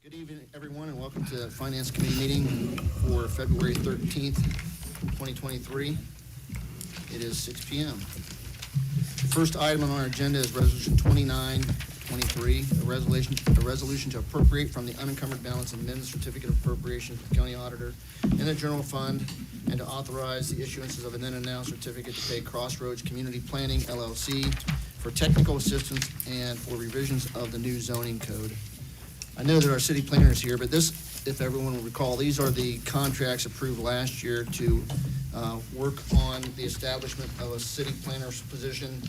Good evening, everyone, and welcome to the Finance Committee meeting for February 13th, 2023. It is 6 p.m. The first item on our agenda is Resolution 2923, a resolution to appropriate from the unencumbered balance and amend the certificate of appropriation to the county auditor in the general fund, and to authorize the issuances of an then and now certificate to pay Crossroads Community Planning, LLC, for technical assistance and for revisions of the new zoning code. I know that our city planner is here, but this, if everyone will recall, these are the contracts approved last year to work on the establishment of a city planner's position,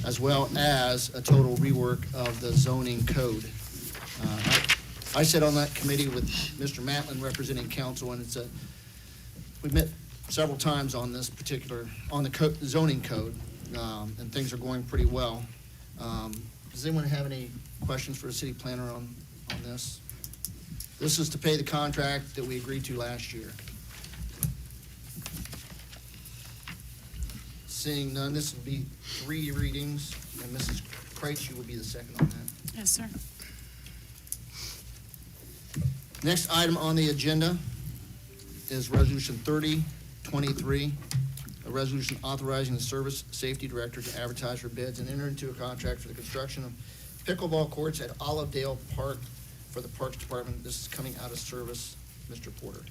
as well as a total rework of the zoning code. I sat on that committee with Mr. Matlin representing council, and we've met several times on this particular, on the zoning code, and things are going pretty well. Does anyone have any questions for the city planner on this? This is to pay the contract that we agreed to last year. Seeing none, this will be 3 readings, and Mrs. Kreitz, you will be the second on that. Yes, sir. Next item on the agenda is Resolution 3023, a resolution authorizing the Service Safety Director to advertise for bids and enter into a contract for the construction of pickleball courts at Olivedale Park for the Parks Department. This is coming out of service. Mr. Porter.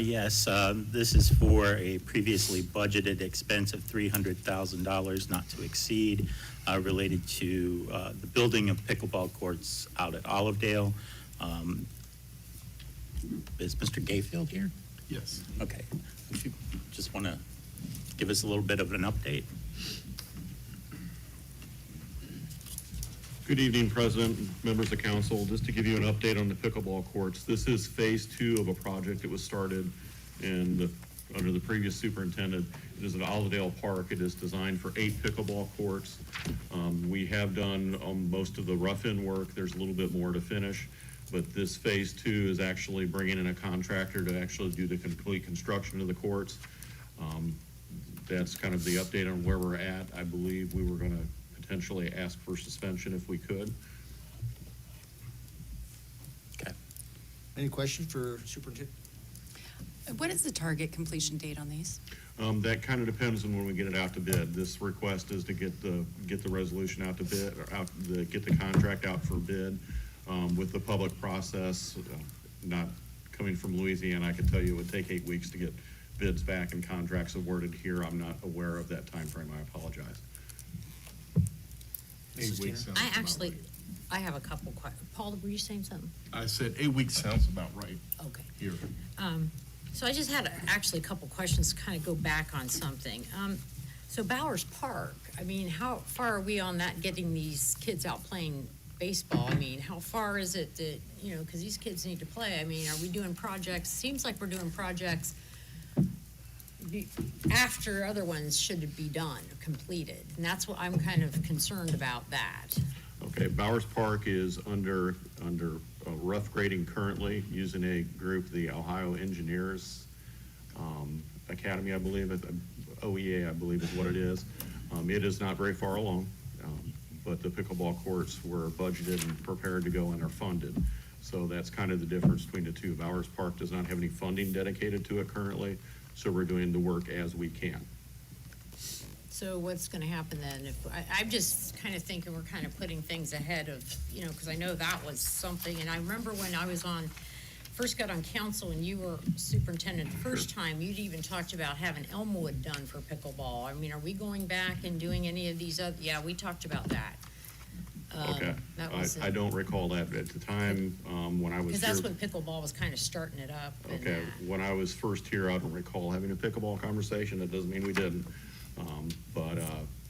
Yes, this is for a previously budgeted expense of $300,000 not to exceed related to the building of pickleball courts out at Olivedale. Is Mr. Gayfield here? Yes. Okay. If you just want to give us a little bit of an update. Good evening, President, members of council. Just to give you an update on the pickleball courts, this is phase 2 of a project that was started under the previous superintendent. It is at Olivedale Park. It is designed for 8 pickleball courts. We have done most of the rough-in work. There's a little bit more to finish, but this phase 2 is actually bringing in a contractor to actually do the complete construction of the courts. That's kind of the update on where we're at. I believe we were going to potentially ask for suspension if we could. Okay. Any questions for Superintendent? What is the target completion date on these? That kind of depends on when we get it out to bid. This request is to get the resolution out to bid, or get the contract out for bid. With the public process, not coming from Louisiana, I can tell you it would take 8 weeks to get bids back and contracts awarded here. I'm not aware of that time frame. I apologize. 8 weeks. I have a couple questions. Paul, were you saying something? I said 8 weeks sounds about right Okay. here. So I just had actually a couple questions to kind of go back on something. So Bowers Park, I mean, how far are we on that, getting these kids out playing baseball? I mean, how far is it that, because these kids need to play. I mean, are we doing projects? Seems like we're doing projects after other ones should be done, completed. And that's what I'm kind of concerned about that. Okay, Bowers Park is under rough grading currently, using a group, the Ohio Engineers Academy, I believe, OEA, I believe is what it is. It is not very far along, but the pickleball courts were budgeted and prepared to go and are funded. So that's kind of the difference between the two. Bowers Park does not have any funding dedicated to it currently, so we're doing the work as we can. So what's going to happen then? I'm just kind of thinking we're kind of putting things ahead of, because I know that was something. And I remember when I was first got on council and you were superintendent the first time, you'd even talked about having Elmwood done for pickleball. I mean, are we going back and doing any of these other? Yeah, we talked about that. Okay, I don't recall that at the time when I was here. Because that's when pickleball was kind of starting it up. Okay, when I was first here, I don't recall having a pickleball conversation. That doesn't mean we didn't. But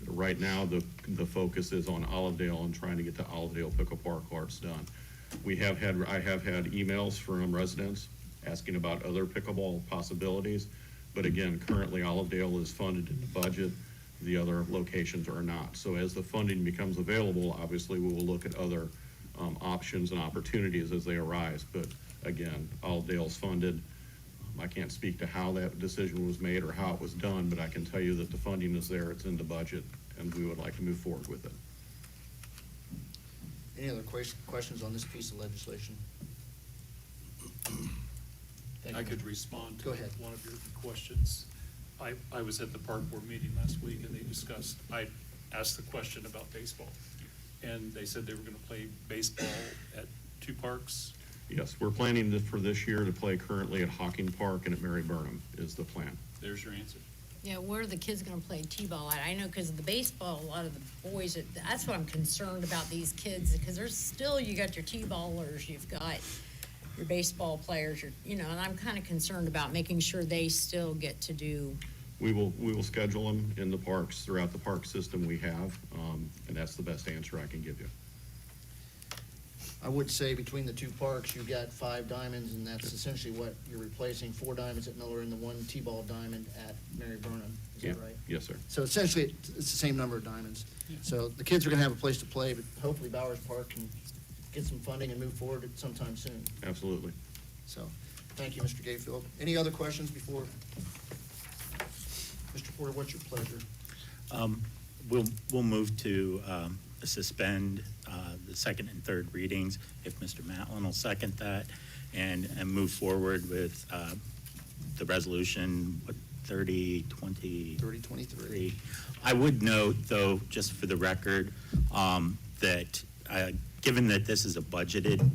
right now, the focus is on Olivedale and trying to get the Olivedale pickleball courts done. I have had emails from residents asking about other pickleball possibilities. But again, currently Olivedale is funded in the budget. The other locations are not. So as the funding becomes available, obviously we will look at other options and opportunities as they arise. But again, Olivedale's funded. I can't speak to how that decision was made or how it was done, but I can tell you that the funding is there, it's in the budget, and we would like to move forward with it. Any other questions on this piece of legislation? Thank I you. could respond to Go ahead. one of your questions. I was at the park board meeting last week and they discussed, I asked the question about baseball. And they said they were gonna play baseball at 2 parks. Yes, we're planning for this year to play currently at Hocking Park and at Mary Burnham is the plan. There's your answer. Yeah, where are the kids gonna play T-ball at? I know, cause of the baseball, a lot of the boys, that's what I'm concerned about these kids, because there's still, you got your T-ballers, you've got your baseball players, and I'm kinda concerned about making sure they still get to do. We will schedule them in the parks, throughout the park system we have, and that's the best answer I can give you. I would say between the 2 parks, you've got 5 diamonds, and that's essentially what you're replacing, 4 diamonds at Miller and the 1 T-ball diamond at Mary Burnham. Is Yeah. that right? Yes, sir. So essentially, it's the same number of diamonds. So the kids are gonna have a place to play, but hopefully Bowers Park can get some funding and move forward sometime soon. Absolutely. So, thank you, Mr. Gayfield. Any other questions before? Mr. Porter, what's your pleasure? We'll move to suspend the second and third readings, if Mr. Matlin will second that, and move forward with the resolution, 3023. 3023. I would note, though, just for the record, that given that this is a budgeted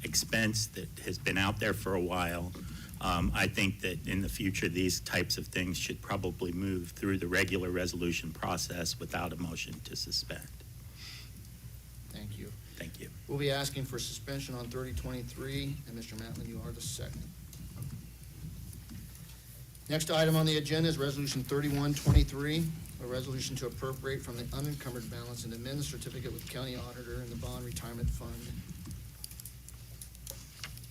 expense that has been out there for a while, I think that in the future, these types of things should probably move through the regular resolution process without a motion to suspend. Thank you. Thank you. We'll be asking for suspension on 3023, and Mr. Matlin, you are the second. Next item on the agenda is Resolution 3123, a resolution to appropriate from the unencumbered balance and amend the certificate with the county auditor and the bond retirement fund.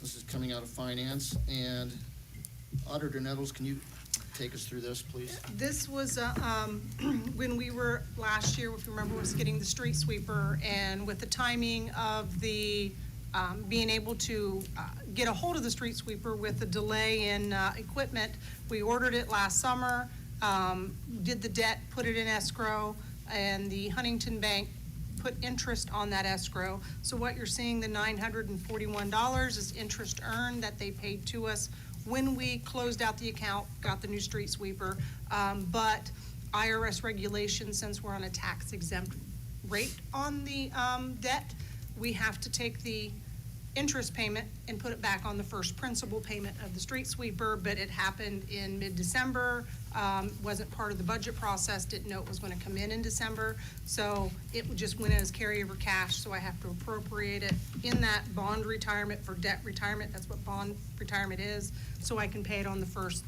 This is coming out of finance, and Auditor Nettles, can you take us through this, please? This was, when we were, last year, if you remember, was getting the street sweeper, and with the timing of the, being able to get a hold of the street sweeper with the delay in equipment, we ordered it last summer, did the debt, put it in escrow, and the Huntington Bank put interest on that escrow. So what you're seeing, the $941 is interest earned that they paid to us when we closed out the account, got the new street sweeper. But IRS regulations, since we're on a tax exempt rate on the debt, we have to take the interest payment and put it back on the first principal payment of the street sweeper, but it happened in mid-December, wasn't part of the budget process, didn't know it was gonna come in December, so it just went in as carryover cash, so I have to appropriate it in that bond retirement for debt retirement, that's what bond retirement is, so I can pay it on the first,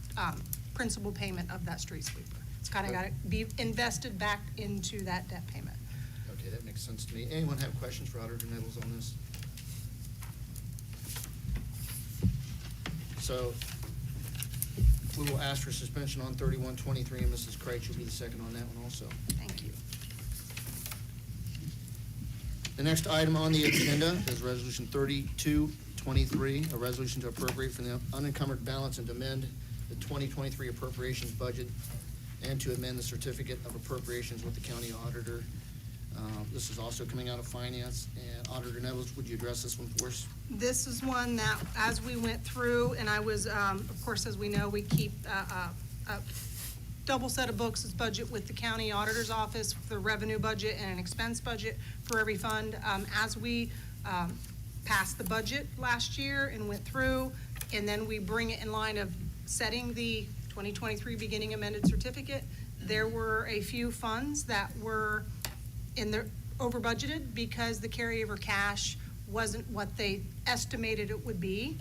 principal payment of that street sweeper. It's kinda gotta be invested back into that debt payment. Okay, that makes sense to me. Anyone have questions for Auditor Nettles on this? So, we will ask for suspension on 3123, and Mrs. Kreitz will be the second on that one also. Thank you. The next item on the agenda is Resolution 3223, a resolution to appropriate from the unencumbered balance and to amend the 2023 appropriations budget and to amend the certificate of appropriations with the county auditor. This is also coming out of finance. And Auditor Nettles, would you address this one for us? This is one that, as we went through, and I was, of course, as we know, we keep a double set of books as budget with the county auditor's office, the revenue budget and an expense budget for every fund. As we passed the budget last year and went through, and then we bring it in line of setting the 2023 beginning amended certificate, there were a few funds that were over budgeted because the carryover cash wasn't what they estimated it would be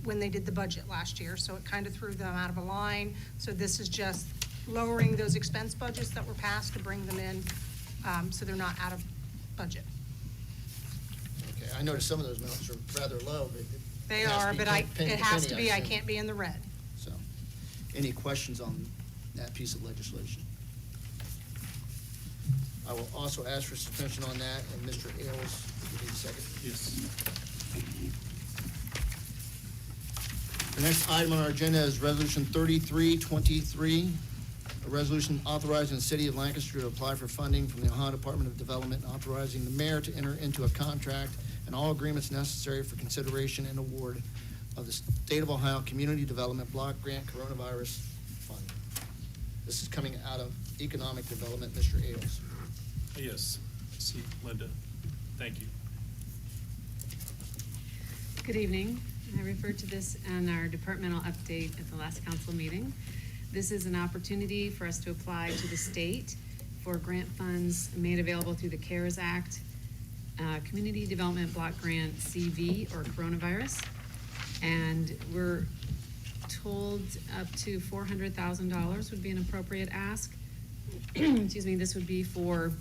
when they did the budget last year. So it kind of threw them out of a line. So this is just lowering those expense budgets that were passed to bring them in so they're not out of budget. Okay, I noticed some of those amounts are rather low, but They it has to are, be but penny it has to penny, be, I assume. can't be in the red. So, any questions on that piece of legislation? I will also ask for suspension on that, and Mr. Ailes will be the second. Yes. The next item on our agenda is Resolution 3323, a resolution authorizing the City of Lancaster to apply for funding from the Ohio Department of Development, and authorizing the mayor to enter into a contract and all agreements necessary for consideration and award of the State of Ohio Community Development Block Grant Coronavirus Fund. This is coming out of Economic Development. Mr. Ailes. Yes, I see Linda. Thank you. Good evening. I referred to this in our departmental update at the last council meeting. This is an opportunity for us to apply to the state for grant funds made available through the CARES Act, Community Development Block Grant CV or coronavirus. And we're told up to $400,000 would be an appropriate ask. Excuse me, this would be for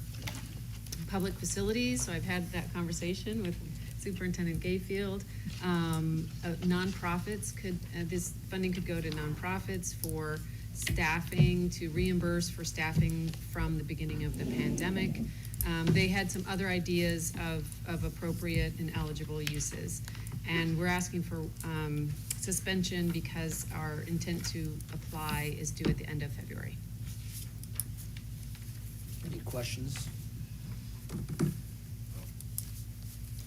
public facilities, so I've had that conversation with Superintendent Gayfield. Nonprofits could, this funding could go to nonprofits for staffing, to reimburse for staffing from the beginning of the pandemic. They had some other ideas of appropriate and eligible uses. And we're asking for suspension because our intent to apply is due at the end of February. Any questions?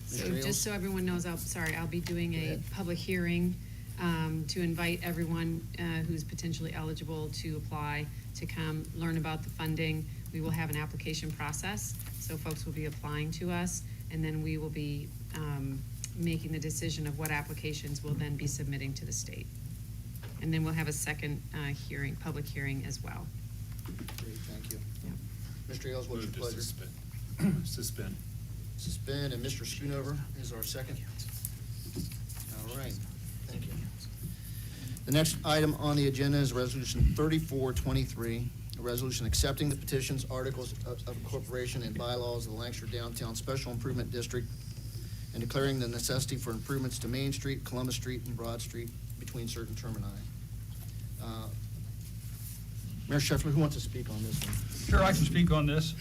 So Mr. Ailes? just so everyone knows, I'll be doing Go a ahead. public hearing to invite everyone who's potentially eligible to apply to come learn about the funding. We will have an application process, so folks will be applying to us, and then we will be making the decision of what applications we'll then be submitting to the state. And then we'll have a second hearing, public hearing as well. Great, thank you. Yeah. Mr. Ailes, what's your Move to pleasure? suspend. Suspend. Suspend, and Mr. Schoonover is our second. All right, thank you. The next item on the agenda is Resolution 3423, a resolution accepting the petitions, articles of incorporation, and bylaws of the Lancaster Downtown Special Improvement District and declaring the necessity for improvements to Main Street, Columbus Street, and Broad Street between certain termini. Mayor Scheffler, who wants to speak on this one? Sure, I can speak on this.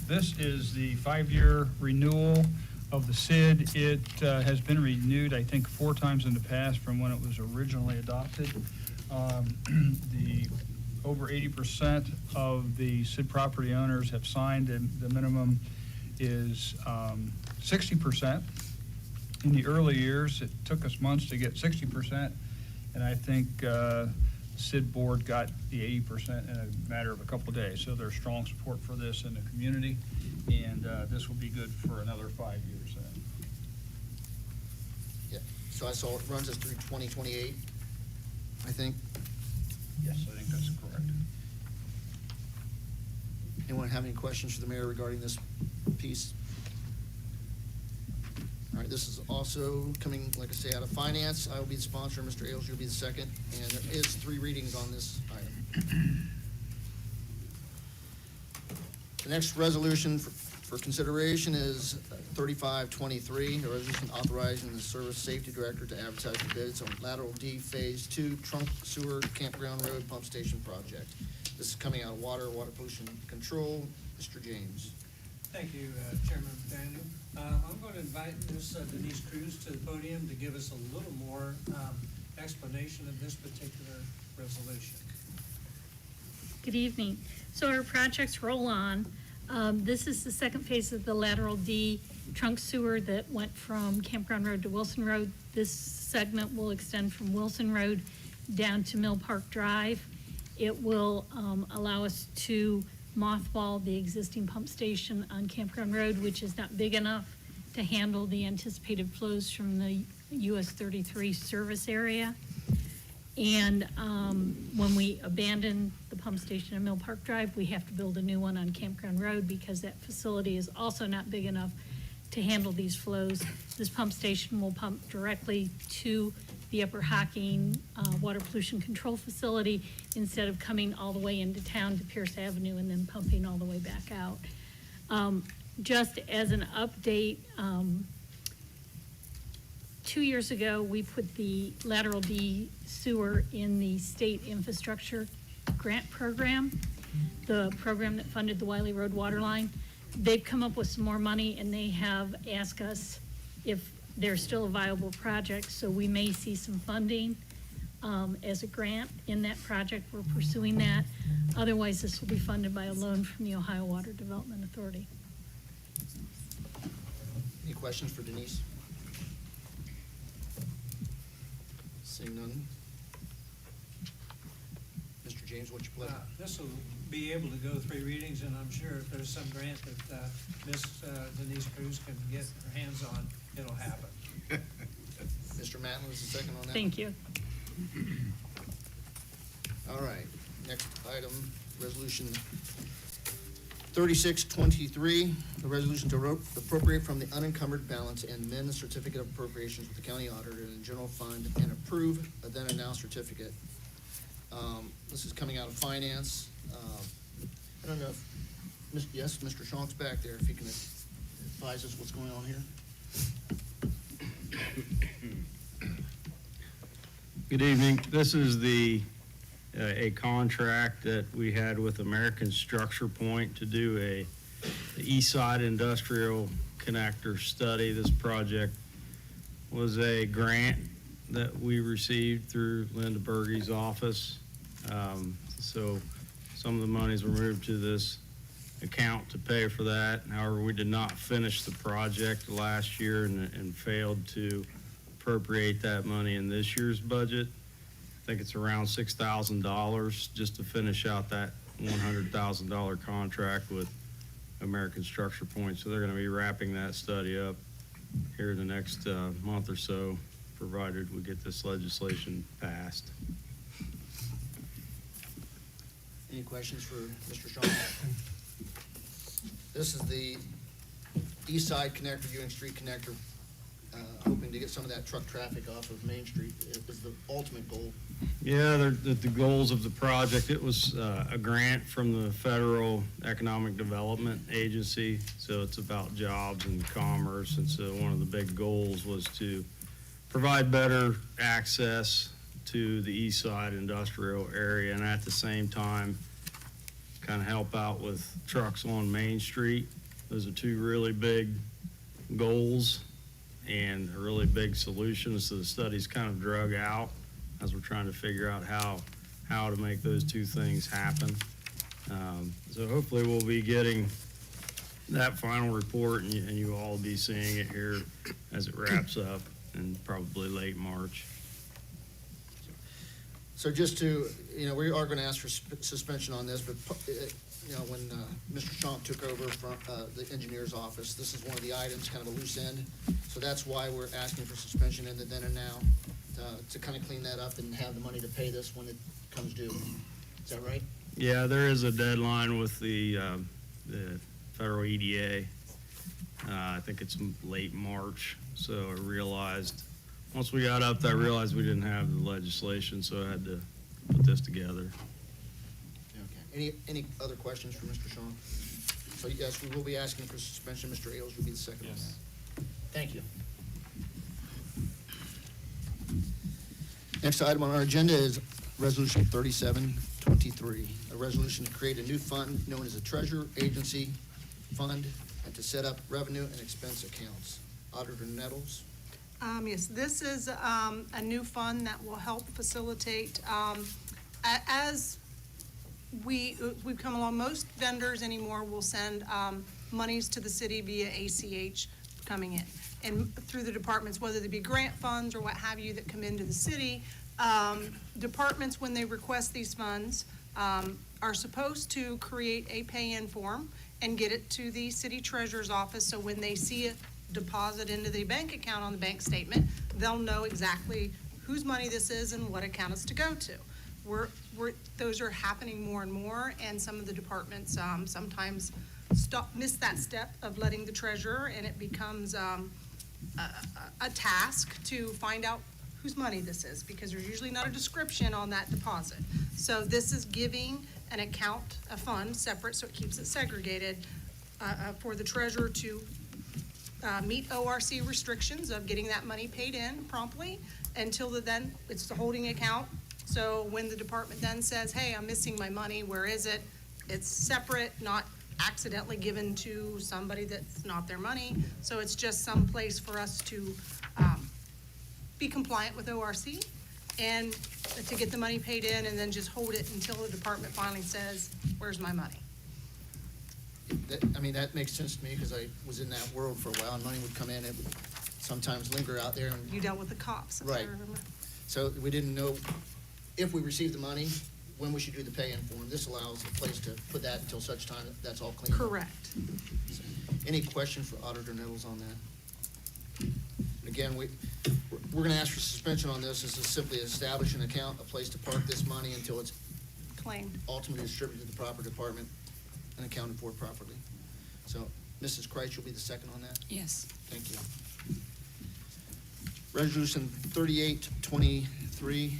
This is the 5-year renewal of the SID. It has been renewed, I think, 4 times in the past from when it was originally adopted. The over 80% of the SID property owners have signed, and the minimum is 60%. In the early years, it took us months to get 60%, and I think SID board got the 80% in a matter of a couple of days. So there's strong support for this in the community, and this will be good for another 5 years. Yeah, so I saw it runs us through 2028, I think. Yes, I think that's correct. Anyone have any questions for the mayor regarding this piece? All right, this is also coming, like I say, out of finance. I will be the sponsor, Mr. Ailes, you'll be the second, and there is 3 readings on this item. The next resolution for consideration is 3523, a resolution authorizing the Service Safety Director to advertise for bids on lateral D Phase 2 Trunk Sewer Campground Road Pump Station Project. This is coming out of water pollution control. Mr. James. Thank you, Chairman Daniel. I'm going to invite Ms. Denise Cruz to the podium to give us a little more explanation of this particular resolution. Good evening. So our projects roll on. This is the second phase of the lateral D trunk sewer that went from Campground Road to Wilson Road. This segment will extend from Wilson Road down to Mill Park Drive. It will allow us to mothball the existing pump station on Campground Road, which is not big enough to handle the anticipated flows from the US 33 service area. And when we abandon the pump station in Mill Park Drive, we have to build a new one on Campground Road because that facility is also not big enough to handle these flows. This pump station will pump directly to the Upper Hocking Water Pollution Control Facility instead of coming all the way into town to Pierce Avenue and then pumping all the way back out. Just as an update, 2 years ago, we put the lateral D sewer in the state infrastructure grant program, the program that funded the Wiley Road water line. They've come up with some more money, and they have asked us if they're still a viable project, so we may see some funding as a grant in that project. We're pursuing that. Otherwise, this will be funded by a loan from the Ohio Water Development Authority. Any questions for Denise? Seeing none. Mr. James, what's your pleasure? This will be able to go 3 readings, and I'm sure if there's some grant that Miss Denise Cruz can get her hands on, it'll happen. Mr. Matlin is the second on that. Thank you. All right, next item, resolution 3623, a resolution to appropriate from the unencumbered balance and amend the certificate of appropriations with the county auditor in the general fund and approve a then and now certificate. This is coming out of finance. I don't know if, yes, Mr. Shonk's back there, if he can advise us what's going on here. Good evening. This is a contract that we had with American Structure Point to do the East Side Industrial Connector study. This project was a grant that we received through Linda Berge's office. So some of the monies were moved to this account to pay for that. However, we did not finish the project last year and failed to appropriate that money in this year's budget. I think it's around $6,000 just to finish out that $100,000 contract with American Structure Point. So they're going to be wrapping that study up here in the next month or so, provided we get this legislation passed. Any questions for Mr. Shonk? This is the East Side Connector, Ewing Street Connector, hoping to get some of that truck traffic off of Main Street is the ultimate goal. Yeah, the goals of the project, it was a grant from the Federal Economic Development Agency, so it's about jobs and commerce, and so one of the big goals was to provide better access to the East Side industrial area, and at the same time, kind of help out with trucks on Main Street. Those are two really big goals and a really big solution. So the study's kind of drug out as we're trying to figure out how to make those two things happen. So hopefully we'll be getting that final report, and you all will be seeing it here as it wraps up in probably late March. So just to, we are going to ask for suspension on this, but, when Mr. Shonk took over from the engineer's office, this is one of the items, kind of a loose end. So that's why we're asking for suspension in the then and now, to kind of clean that up and have the money to pay this when it comes due. Is that right? Yeah, there is a deadline with the federal EDA. I think it's late March, so I realized, once we got up there, I realized we didn't have the legislation, so I had to put this together. Okay. Any other questions for Mr. Shonk? So yes, we will be asking for suspension. Mr. Ailes will be the second on that. Thank you. Next item on our agenda is Resolution 3723, a resolution to create a new fund known as a Treasurer Agency Fund and to set up revenue and expense accounts. Auditor Nettles. Yes, this is a new fund that will help facilitate, as we've come along, most vendors anymore will send monies to the city via ACH coming in. And through the departments, whether they be grant funds or what have you that come into the city, departments, when they request these funds, are supposed to create a pay-in form and get it to the city treasurer's office, so when they see it deposit into the bank account on the bank statement, they'll know exactly whose money this is and what account it's to go to. Those are happening more and more, and some of the departments sometimes miss that step of letting the treasurer, and it becomes a task to find out whose money this is, because there's usually not a description on that deposit. So this is giving an account, a fund, separate, so it keeps it segregated, for the treasurer to meet ORC restrictions of getting that money paid in promptly until then it's the holding account. So when the department then says, hey, I'm missing my money, where is it? It's separate, not accidentally given to somebody that's not their money. So it's just some place for us to be compliant with ORC and to get the money paid in and then just hold it until the department finally says, where's my money? That makes sense to me because I was in that world for a while, and money would come in, it would sometimes linger out there. And You dealt with the cops, if I Right. remember. So we didn't know if we received the money, when we should do the pay-in form. This allows a place to put that until such time that that's all cleaned up. Correct. Any question for Auditor Nettles on that? Again, we're gonna ask for suspension on this. This is simply establish an account, a place to park this money until it's Claimed. ultimately distributed to the proper department and accounted for properly. So, Mrs. Kreitz, you'll be the second on that? Yes. Thank you. Resolution 3823,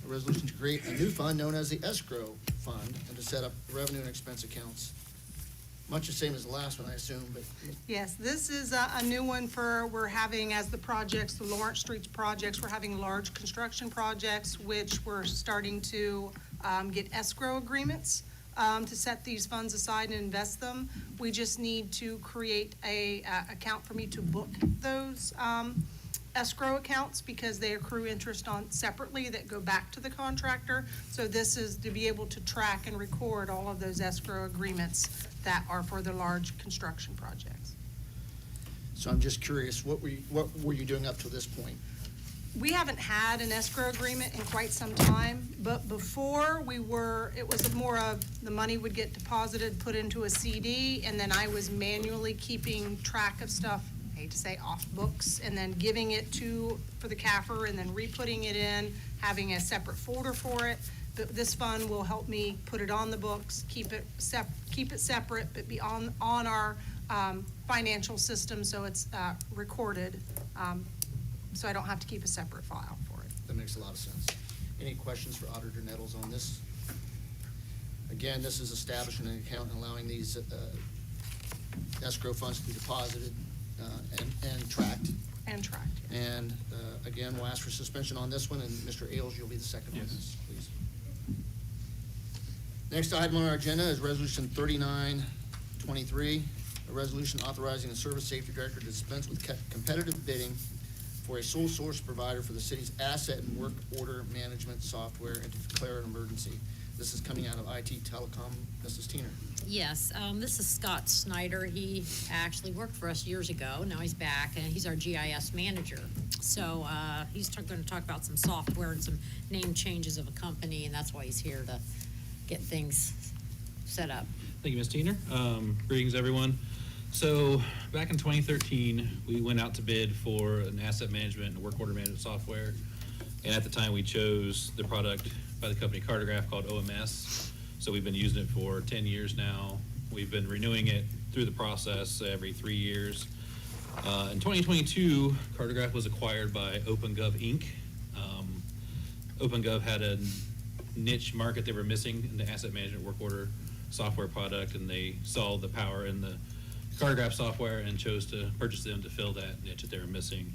a resolution to create a new fund known as the escrow fund and to set up revenue and expense accounts. Much the same as the last one, I assume, but Yes, this is a new one we're having as the projects, the Lawrence Streets projects, we're having large construction projects, which we're starting to get escrow agreements to set these funds aside and invest them. We just need to create a account for me to book those escrow accounts because they accrue interest on separately that go back to the contractor. So this is to be able to track and record all of those escrow agreements that are for the large construction projects. so I'm just curious, what were you doing up to this point? We haven't had an escrow agreement in quite some time, but before it was more of the money would get deposited, put into a CD, and then I was manually keeping track of stuff, I hate to say off books, and then giving it for the CAFR, and then re-putting it in, having a separate folder for it. But this fund will help me put it on the books, keep it separate, but be on our financial system, so it's recorded, so I don't have to keep a separate file for it. That makes a lot of sense. Any questions for Auditor Nettles on this? Again, this is establishing an account and allowing these escrow funds to be deposited and tracked. And tracked, yes. And again, we'll ask for suspension on this one, and Mr. Ailes, you'll be the second on Yes. this, please. Next item on our agenda is Resolution 3923, a resolution authorizing the Service Safety Director to dispense with competitive bidding for a sole source provider for the city's asset and work order management software and to declare an emergency. This is coming out of IT Telecom. Mrs. Teener. Yes, this is Scott Snyder. He actually worked for us years ago. Now he's back, and he's our GIS manager. So he's going to talk about some software and some name changes of a company, and that's why he's here to get things set up. Thank you, Ms. Teener. Greetings, everyone. So back in 2013, we went out to bid for an asset management and work order management software. And at the time, we chose the product by the company Cartograph called OMS. So we've been using it for 10 years now. We've been renewing it through the process every 3 years. In 2022, Cartograph was acquired by OpenGov Inc. OpenGov had a niche market they were missing in the asset management work order software product, and they saw the power in the Cartograph software and chose to purchase them to fill that niche that they were missing.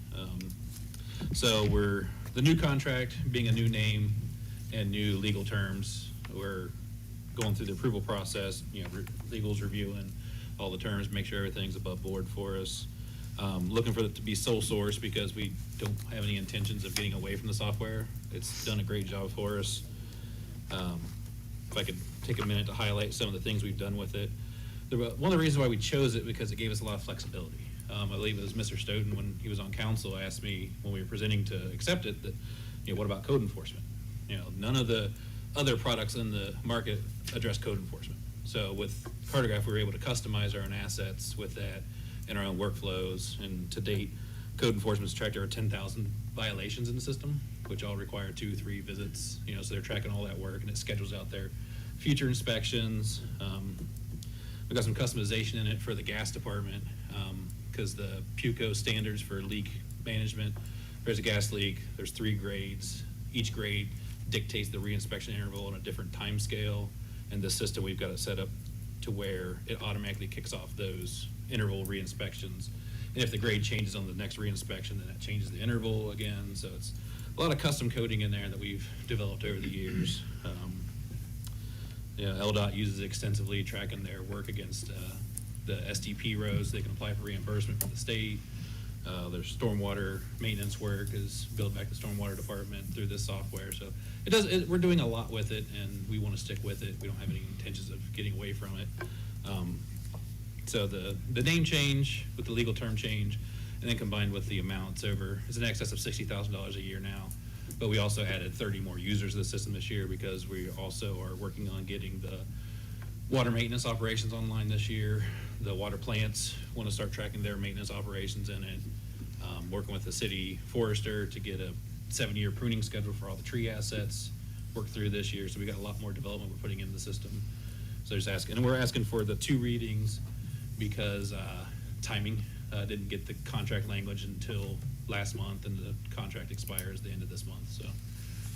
So the new contract, being a new name and new legal terms, we're going through the approval process, legal's reviewing all the terms, make sure everything's above board for us. Looking for it to be sole source because we don't have any intentions of getting away from the software. It's done a great job for us. If I could take a minute to highlight some of the things we've done with it. One of the reasons why we chose it because it gave us a lot of flexibility. I believe it was Mr. Stoughton, when he was on council, asked me when we were presenting to accept it that, what about code enforcement? None of the other products in the market address code enforcement. So with Cartograph, we were able to customize our own assets with that and our own workflows. And to date, code enforcement's tracked over 10,000 violations in the system, which all require 2-3 visits. So they're tracking all that work, and it schedules out their future inspections. We've got some customization in it for the gas department because the PUCO standards for leak management, there's a gas leak, there's 3 grades. Each grade dictates the reinspection interval on a different time scale. And the system, we've got it set up to where it automatically kicks off those interval re-inspections. And if the grade changes on the next re-inspection, then that changes the interval again. So it's a lot of custom coding in there that we've developed over the years. LDOT uses it extensively, tracking their work against the STP roads. They can apply for reimbursement from the state. Their stormwater maintenance work is billed back to the stormwater department through this software. So we're doing a lot with it, and we want to stick with it. We don't have any intentions of getting away from it. So the name change with the legal term change, and then combined with the amounts it's in excess of $60,000 a year now. But we also added 30 more users to the system this year because we also are working on getting the water maintenance operations online this year. The water plants want to start tracking their maintenance operations in it. Working with the city forester to get a 7-year pruning schedule for all the tree assets, work through this year. So we got a lot more development we're putting in the system. So just asking, and we're asking for the 2 readings because timing, didn't get the contract language until last month, and the contract expires the end of this month. So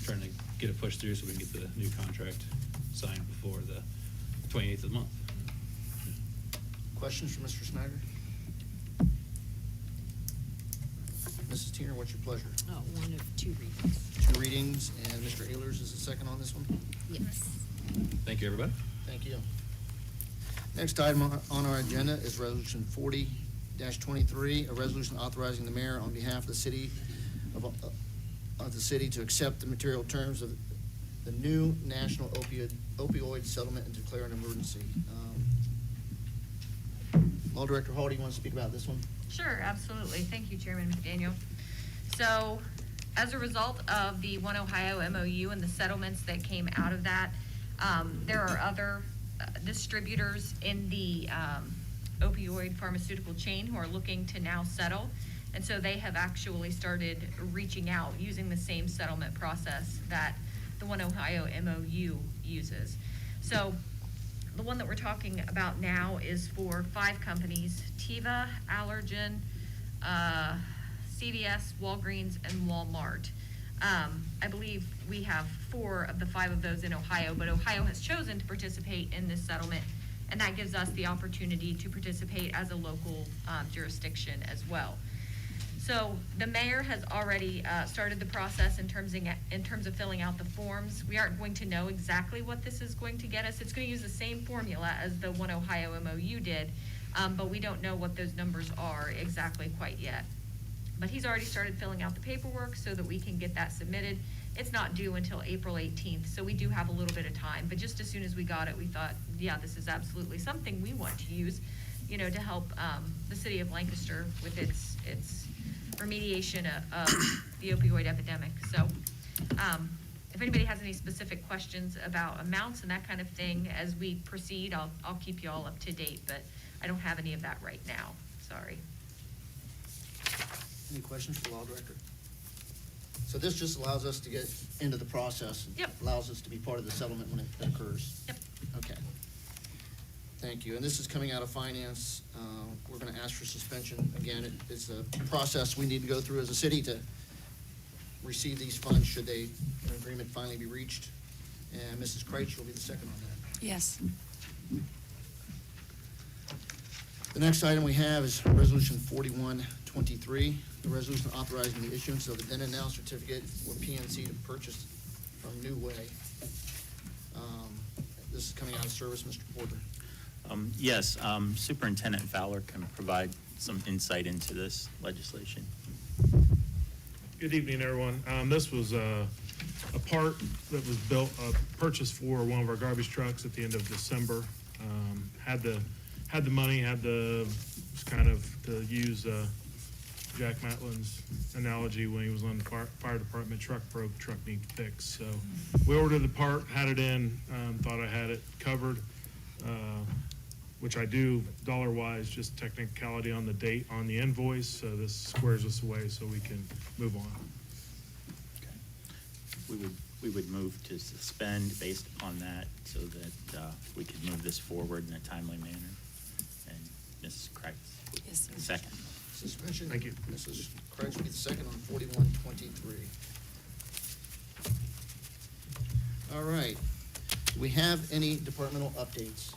trying to get it pushed through so we can get the new contract signed before the 28th of the month. Questions for Mr. Snyder? Mrs. Teener, what's your pleasure? One of 2 readings. 2 readings, and Mr. Ehlers is the second on this one? Yes. Thank you, everybody. Thank you. Next item on our agenda is Resolution 40-23, a resolution authorizing the mayor on behalf of the city to accept the material terms of the new national opioid settlement and declare an emergency. Law Director Hall, do you want to speak about this one? Sure, absolutely. Thank you, Chairman McDaniel. So, as a result of the One Ohio MOU and the settlements that came out of that, there are other distributors in the opioid pharmaceutical chain who are looking to now settle. And so they have actually started reaching out using the same settlement process that the One Ohio MOU uses. So the one that we're talking about now is for 5 companies: Teva, Allergen, CVS, Walgreens, and Walmart. I believe we have 4 of the 5 of those in Ohio, but Ohio has chosen to participate in this settlement, and that gives us the opportunity to participate as a local jurisdiction as well. So the mayor has already started the process in terms of filling out the forms. We aren't going to know exactly what this is going to get us. It's going to use the same formula as the One Ohio MOU did, but we don't know what those numbers are exactly quite yet. But he's already started filling out the paperwork so that we can get that submitted. It's not due until April 18th, so we do have a little bit of time. But just as soon as we got it, we thought, yeah, this is absolutely something we want to use, to help the city of Lancaster with its remediation of the opioid epidemic. So if anybody has any specific questions about amounts and that kind of thing as we proceed, I'll keep you all up to date, but I don't have any of that right now. Sorry. Any questions for the law director? So this just allows us to get into the process. Yep. Allows us to be part of the settlement when it occurs. Yep. Okay. Thank you. And this is coming out of finance. We're going to ask for suspension. Again, it's a process we need to go through as a city to receive these funds should an agreement finally be reached. And Mrs. Kreitz will be the second on that. Yes. The next item we have is Resolution 41-23, the resolution authorizing the issuance of the then and now certificate for PNC to purchase from New Way. This is coming out of service, Mr. Porter. Yes, Superintendent Fowler can provide some insight into this legislation. Good evening, everyone. This was a part that was purchased for one of our garbage trucks at the end of December. Had the money, was kind of, to use Jack Matlin's analogy when he was on the fire department, truck broke, truck need fixed. So we ordered the part, had it in, thought I had it covered, which I do dollar-wise, just technicality on the date on the invoice. So this squares us away so we can move on. Okay. We would move to suspend based upon that so that we could move this forward in a timely manner. And Mrs. Kreitz would Yes, sir. second. Suspension. Thank you. Mrs. Kreitz will be the second on 41-23. All right. Do we have any departmental updates?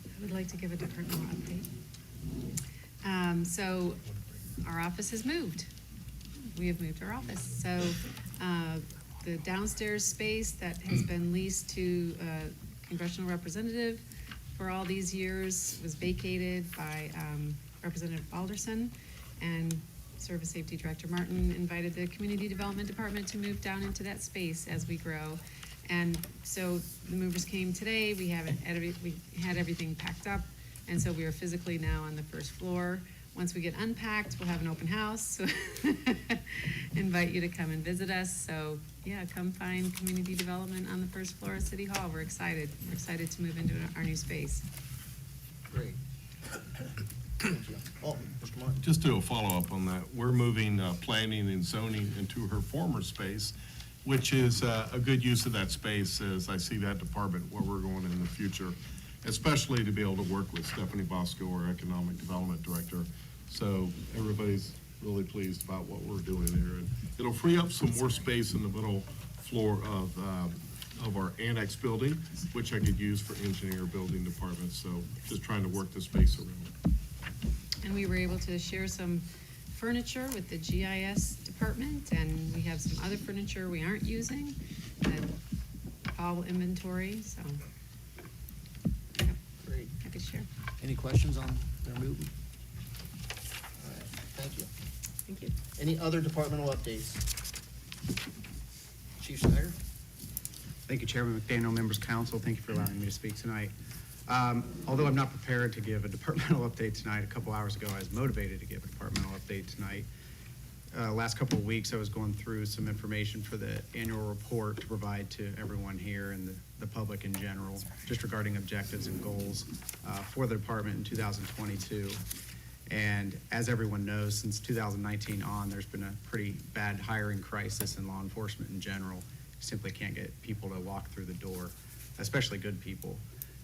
I would like to give a departmental update. So our office has moved. We have moved our office. So the downstairs space that has been leased to a congressional representative for all these years was vacated by Representative Alderson, and Service Safety Director Martin invited the Community Development Department to move down into that space as we grow. And so the movers came today. We had everything packed up And so we are physically now on the first floor. Once we get unpacked, we'll have an open house. So invite you to come and visit us. So yeah, come find community development on the first floor of City Hall. We're excited. We're excited to move into our new space. Great. Thank you. Oh, Mr. Martin. Just do a follow-up on that. We're moving planning and zoning into her former space, which is a good use of that space as I see that department where we're going in the future, especially to be able to work with Stephanie Bosco, our Economic Development Director. So everybody's really pleased about what we're doing there. And it'll free up some more space in the middle floor of our annex building, which I could use for engineer building departments. So just trying to work the space around. And we were able to share some furniture with the GIS department, and we have some other furniture we aren't using, that Paul inventory, so. Yep, Great. happy to share. Any questions on their movement? All right, thank you. Thank you. Any other departmental updates? Chief Snyder? Thank you, Chairman McDaniel, members of council. Thank you for allowing me to speak tonight. Although I'm not prepared to give a departmental update tonight, a couple hours ago I was motivated to give a departmental update tonight. Last couple of weeks I was going through some information for the annual report to provide to everyone here and the public in general, just regarding objectives and goals for the department in 2022. And as everyone knows, since 2019 on, there's been a pretty bad hiring crisis in law enforcement in general. You simply can't get people to walk through the door, especially good people.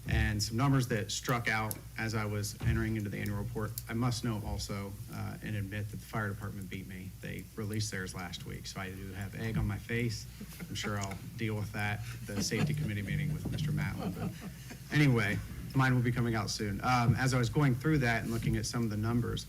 And some numbers that struck out as I was entering into the annual report, I must note also and admit that the fire department beat me. They released theirs last week, so I do have egg on my face. I'm sure I'll deal with that at the safety committee meeting with Mr. Matlin. But anyway, mine will be coming out soon. As I was going through that and looking at some of the numbers,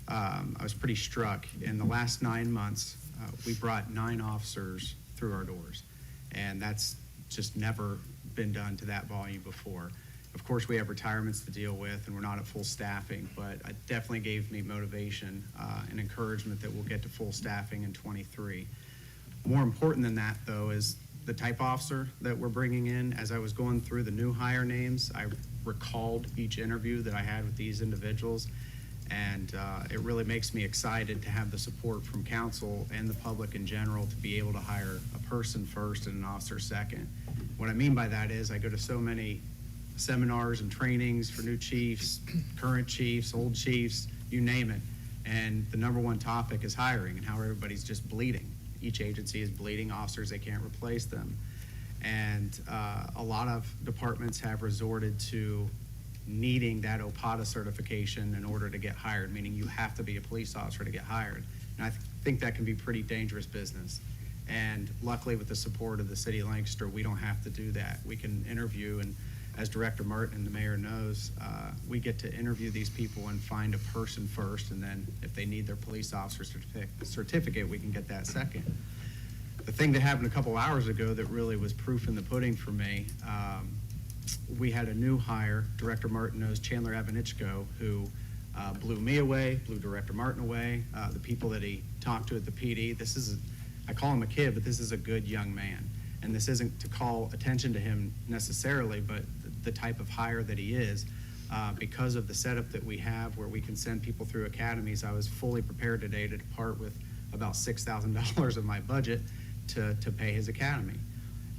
I was pretty struck. In the last 9 months, we brought 9 officers through our doors, and that's just never been done to that volume before. Of course, we have retirements to deal with, and we're not at full staffing, but it definitely gave me motivation and encouragement that we'll get to full staffing in 23. More important than that, though, is the type officer that we're bringing in. As I was going through the new hire names, I recalled each interview that I had with these individuals, and it really makes me excited to have the support from council and the public in general to be able to hire a person first and an officer second. What I mean by that is I go to so many seminars and trainings for new chiefs, current chiefs, old chiefs, you name it. And the number one topic is hiring and how everybody's just bleeding. Each agency is bleeding officers, they can't replace them. And a lot of departments have resorted to needing that OPATA certification in order to get hired, meaning you have to be a police officer to get hired. And I think that can be pretty dangerous business. And luckily, with the support of the city of Lancaster, we don't have to do that. We can interview, and as Director Martin and the mayor knows, we get to interview these people and find a person first, and then if they need their police officer certificate, we can get that second. The thing that happened a couple hours ago that really was proof in the pudding for me, we had a new hire, Director Martin knows, Chandler Avanichko, who blew me away, blew Director Martin away, the people that he talked to at the PD. I call him a kid, but this is a good young man. And this isn't to call attention to him necessarily, but the type of hire that he is, because of the setup that we have where we can send people through academies. I was fully prepared today to depart with about $6,000 of my budget to pay his academy.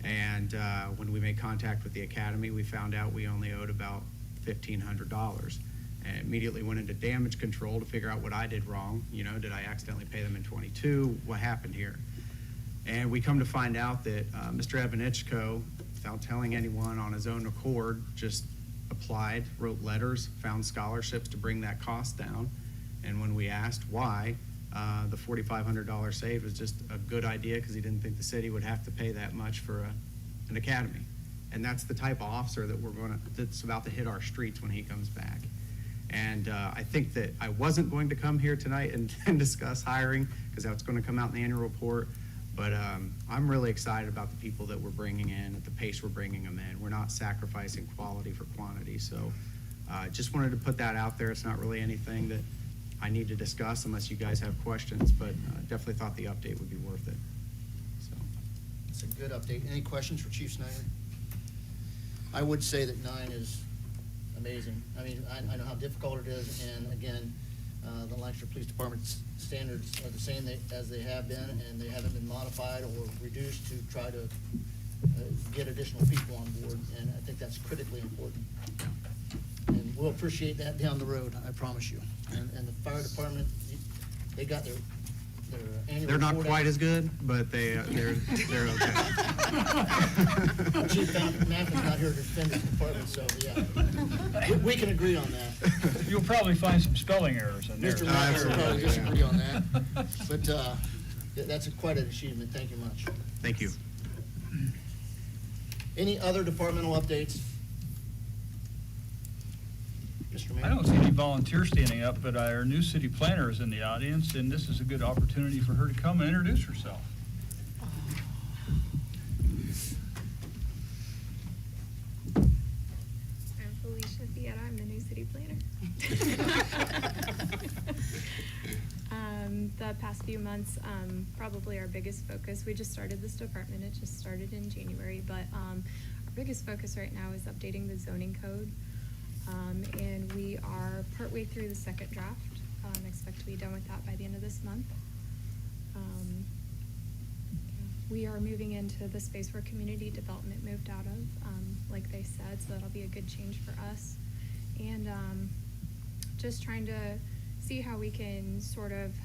And when we made contact with the academy, we found out we only owed about $1,500. And immediately went into damage control to figure out what I did wrong. You know, did I accidentally pay them in 22? What happened here? And we come to find out that Mr. Avanichko, without telling anyone, on his own accord, just applied, wrote letters, found scholarships to bring that cost down. And when we asked why, the $4,500 saved was just a good idea because he didn't think the city would have to pay that much for an academy. And that's the type of officer that that's about to hit our streets when he comes back. And I think that I wasn't going to come here tonight and discuss hiring because that's going to come out in the annual report. But I'm really excited about the people that we're bringing in, at the pace we're bringing them in. We're not sacrificing quality for quantity. So just wanted to put that out there. It's not really anything that I need to discuss unless you guys have questions, but definitely thought the update would be worth it. So It's a good update. Any questions for Chief Snyder? I would say that 9 is amazing. I mean, I know how difficult it is, and again, the Lancaster Police Department's standards are the same as they have been, and they haven't been modified or reduced to try to get additional people on board, and I think that's critically important. And we'll appreciate that down the road, I promise you. And the fire department, they got their annual They're not report quite out. as good, but they're okay. Chief Mathis not here to defend his department, so yeah. We can agree on that. You'll probably find some spelling errors in there. Mr. Mathis will probably disagree on that. But that's quite an achievement. Thank you much. Thank you. Any other departmental updates? Mr. Mayor? I don't see any volunteers standing up, but our new city planner is in the audience, and this is a good opportunity for her to come and introduce herself. I'm Felicia Fietta, I'm the new city planner. The past few months, probably our biggest focus, we just started this department, it just started in January, but our biggest focus right now is updating the zoning code. And we are partway through the second draft. Expect to be done with that by the end of this month. We are moving into the space where community development moved out of, like they said, so that'll be a good change for us. And just trying to see how we can sort of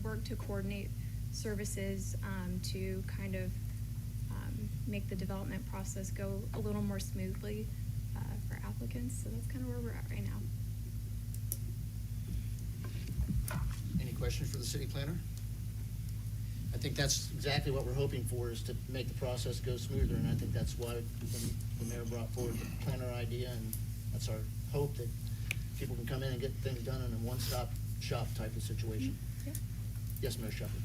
work to coordinate services to kind of make the development process go a little more smoothly for applicants. So that's kind of where we're at right now. Any questions for the city planner? I think that's exactly what we're hoping for, is to make the process go smoother, and I think that's why the mayor brought forward the planner idea, and that's our hope, that people can come in and get things done in a one-stop shop type of situation. Yeah. Yes, Mayor Shepherd.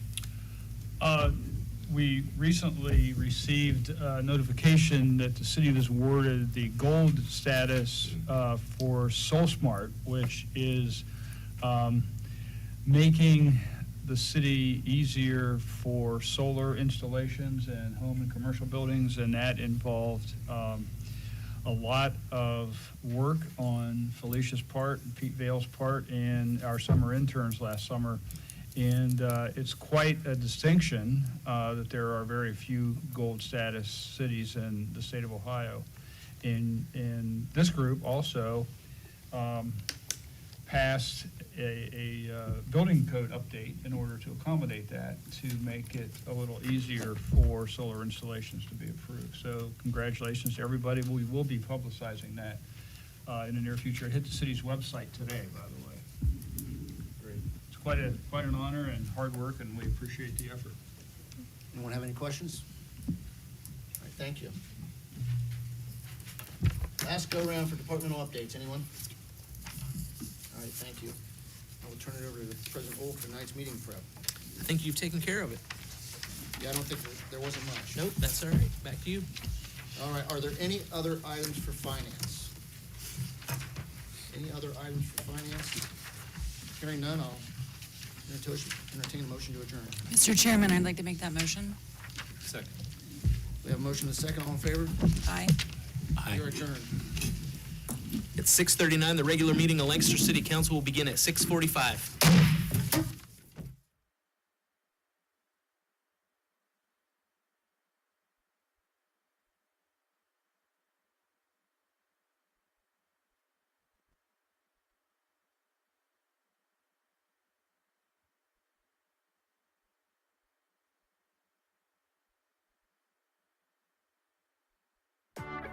We recently received notification that the city was awarded the gold status for SoulSmart, which is making the city easier for solar installations and home and commercial buildings, and that involved a lot of work on Felicia's part, and Pete Vale's part, and our summer interns last summer. And it's quite a distinction that there are very few gold status cities in the state of Ohio. And this group also passed a building code update in order to accommodate that, to make it a little easier for solar installations to be approved. So congratulations to everybody. We will be publicizing that in the near future. It hit the city's website today, by the way. Great. It's quite an honor and hard work, and we appreciate the effort. Anyone have any questions? All right, thank you. Last go-around for departmental updates. Anyone? All right, thank you. I will turn it over to President Old for tonight's meeting prep. I think you've taken care of it. Yeah, I don't think there wasn't much. Nope, that's all right. Back to you. All right, are there any other items for finance? Any other items for finance? Hearing none, I'll entertain a motion to adjourn. Mr. Chairman, I'd like to make that motion. Second. We have a motion and a second. All in favor? Aye. You're adjourned. At 6:39, the regular meeting of Lancaster City Council will begin at 6:45.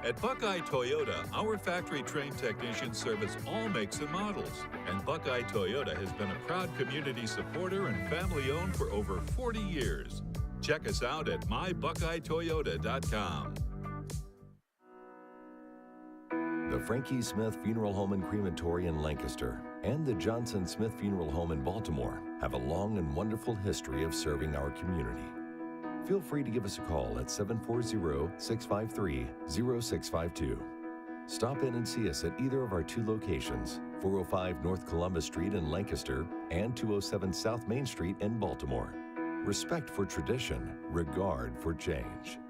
At Buckeye Toyota, our factory-trained technicians service all makes and models. And Buckeye Toyota has been a proud community supporter and family-owned for over 40 years. Check us out at mybuckeyetoyota.com. The Frankie Smith Funeral Home and Crematory in Lancaster and the Johnson Smith Funeral Home in Baltimore have a long and wonderful history of serving our community. Feel free to give us a call at 740-653-0652. Stop in and see us at either of our two locations, 405 North Columbus Street in Lancaster and 207 South Main Street in Baltimore. Respect for tradition, regard for change.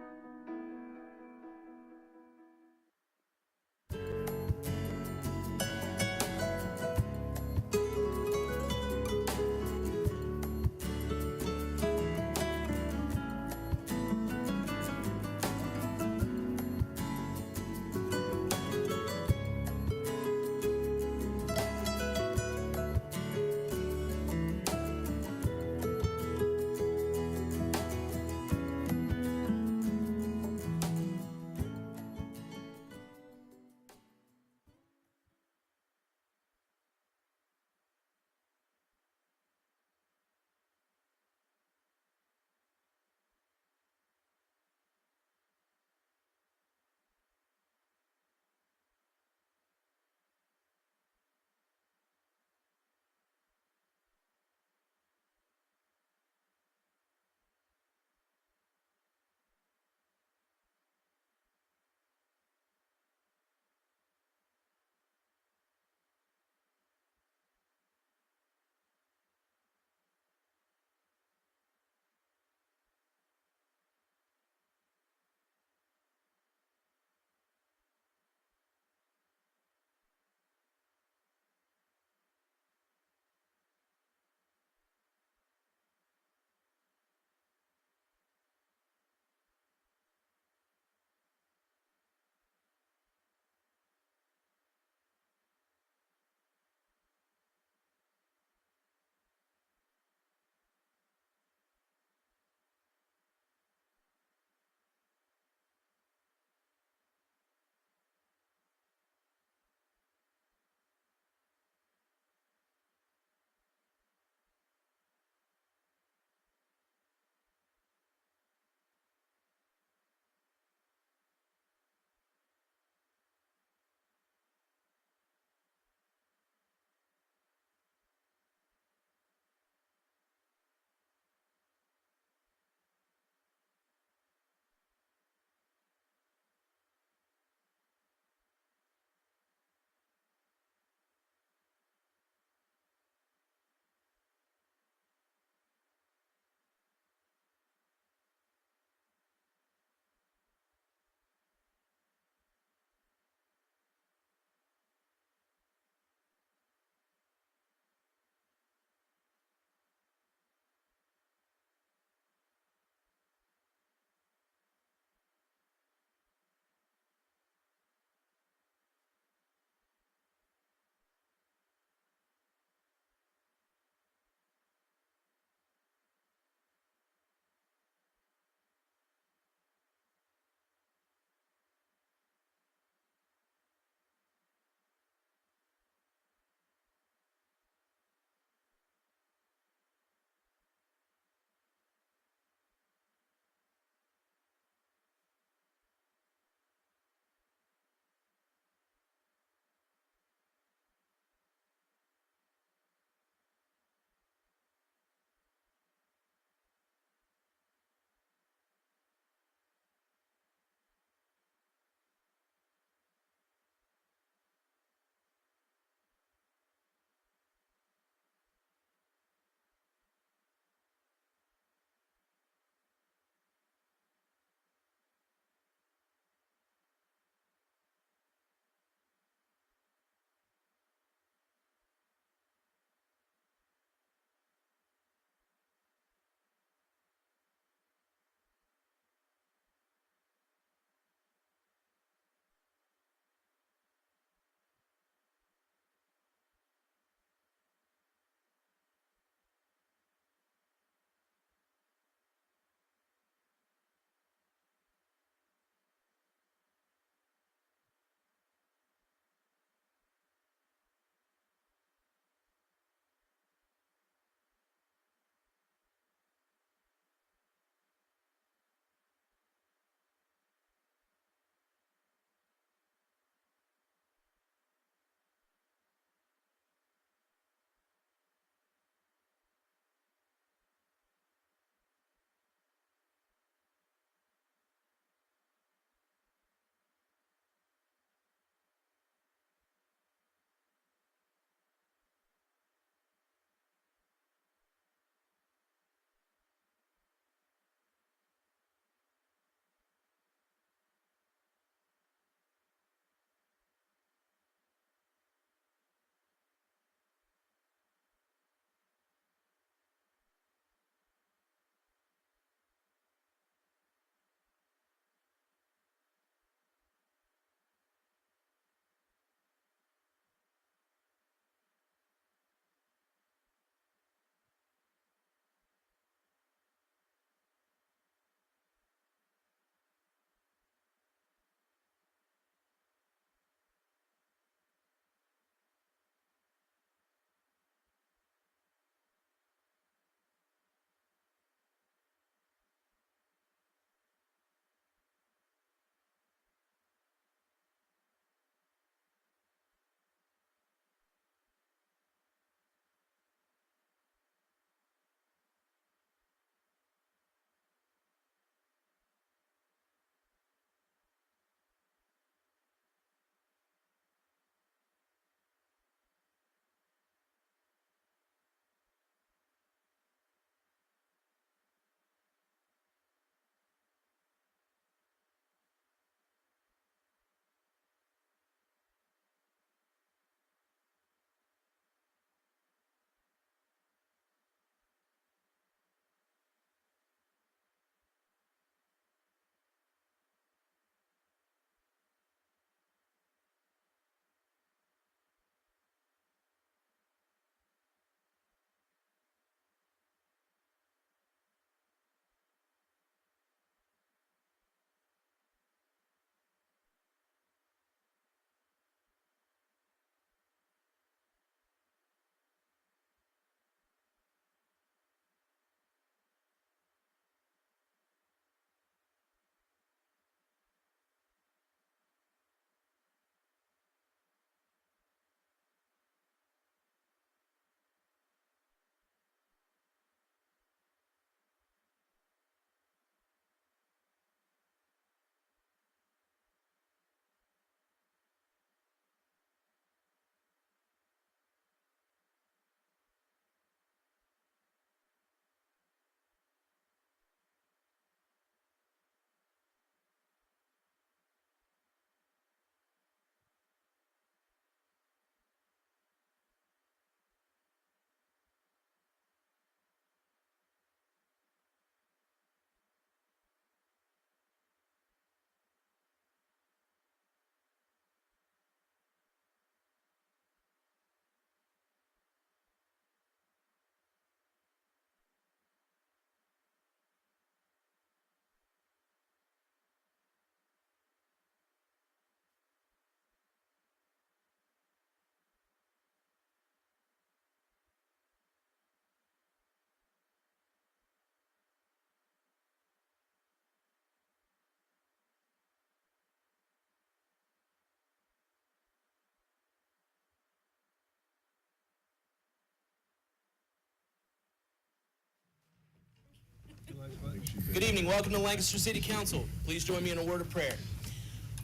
Good evening. Welcome to Lancaster City Council. Please join me in a word of prayer.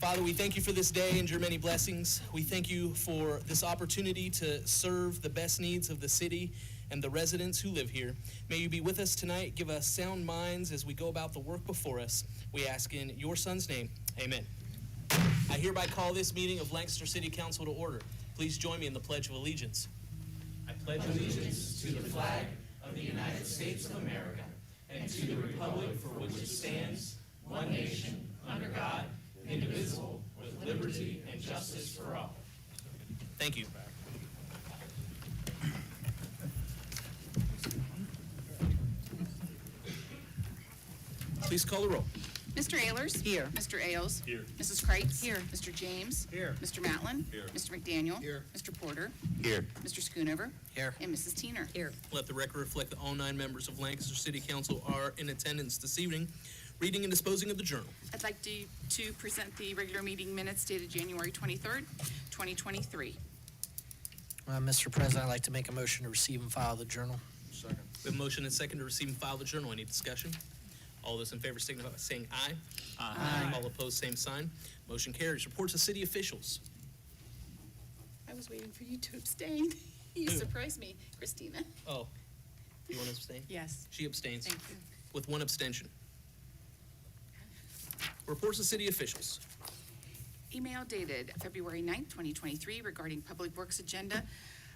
Father, we thank you for this day and your many blessings. We thank you for this opportunity to serve the best needs of the city and the residents who live here. May you be with us tonight. Give us sound minds as we go about the work before us. We ask in your Son's name. Amen. I hereby call this meeting of Lancaster City Council to order. Please join me in the Pledge of Allegiance. I pledge allegiance to the flag of the United States of America and to the republic for which it stands, one nation, under God, indivisible, with liberty and justice for all. Thank you. Please call the roll. Mr. Ayers? Here. Mr. Ailes? Here. Mrs. Kreitz? Here. Mr. James? Here. Mr. Matlin? Here. Mr. McDaniel? Here. Mr. Porter? Here. Mr. Schoonover? Here. And Mrs. Teener? Here. Let the record reflect that all 9 members of Lancaster City Council are in attendance this evening. Reading and disposing of the journal. I'd like to present the regular meeting minutes dated January 23rd, 2023. Mr. President, I'd like to make a motion to receive and file the journal. Second. We have a motion and second to receive and file the journal. Any discussion? All those in favor signify by saying aye. Aye. All opposed, same sign. Motion carries. Reports of city officials. I was waiting for you to abstain. You Who? surprised me, Christina. Oh, you want to abstain? Yes. She abstains. Thank you. With 1 abstention. Reports of city officials. Email dated February 9th, 2023 regarding Public Works agenda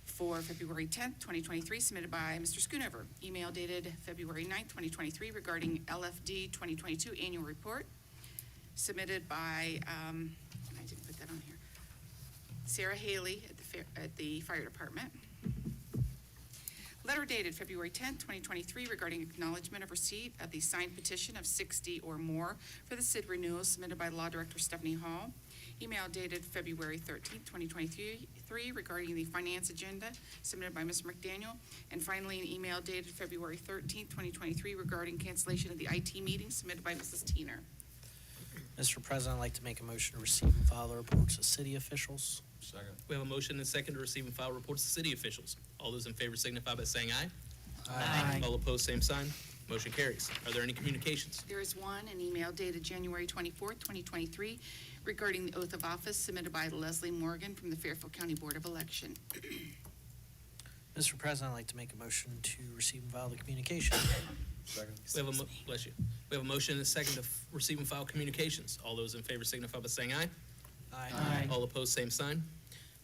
for February 10th, 2023, submitted by Mr. Schoonover. Email dated February 9th, 2023 regarding LFD 2022 annual report, submitted by, I didn't put that on here, Sarah Haley at the Fire Department. Letter dated February 10th, 2023 regarding acknowledgement of receipt of the signed petition of 60 or more for the SID renewal, submitted by Law Director Stephanie Hall. Email dated February 13th, 2023 regarding the finance agenda, submitted by Mr. McDaniel. And finally, an email dated February 13th, 2023 regarding cancellation of the IT meeting, submitted by Mrs. Teener. Mr. President, I'd like to make a motion to receive and file the reports of city officials. Second. We have a motion and second to receive and file reports of city officials. All those in favor signify by saying aye. Aye. All opposed, same sign. Motion carries. Are there any communications? There is one, an email dated January 24th, 2023 regarding the oath of office, submitted by Leslie Morgan from the Fairfield County Board of Election. Mr. President, I'd like to make a motion to receive and file the communication. Second. We have a bless you. We have a motion and a second to receive and file communications. All those in favor signify by saying aye. Aye. All opposed, same sign.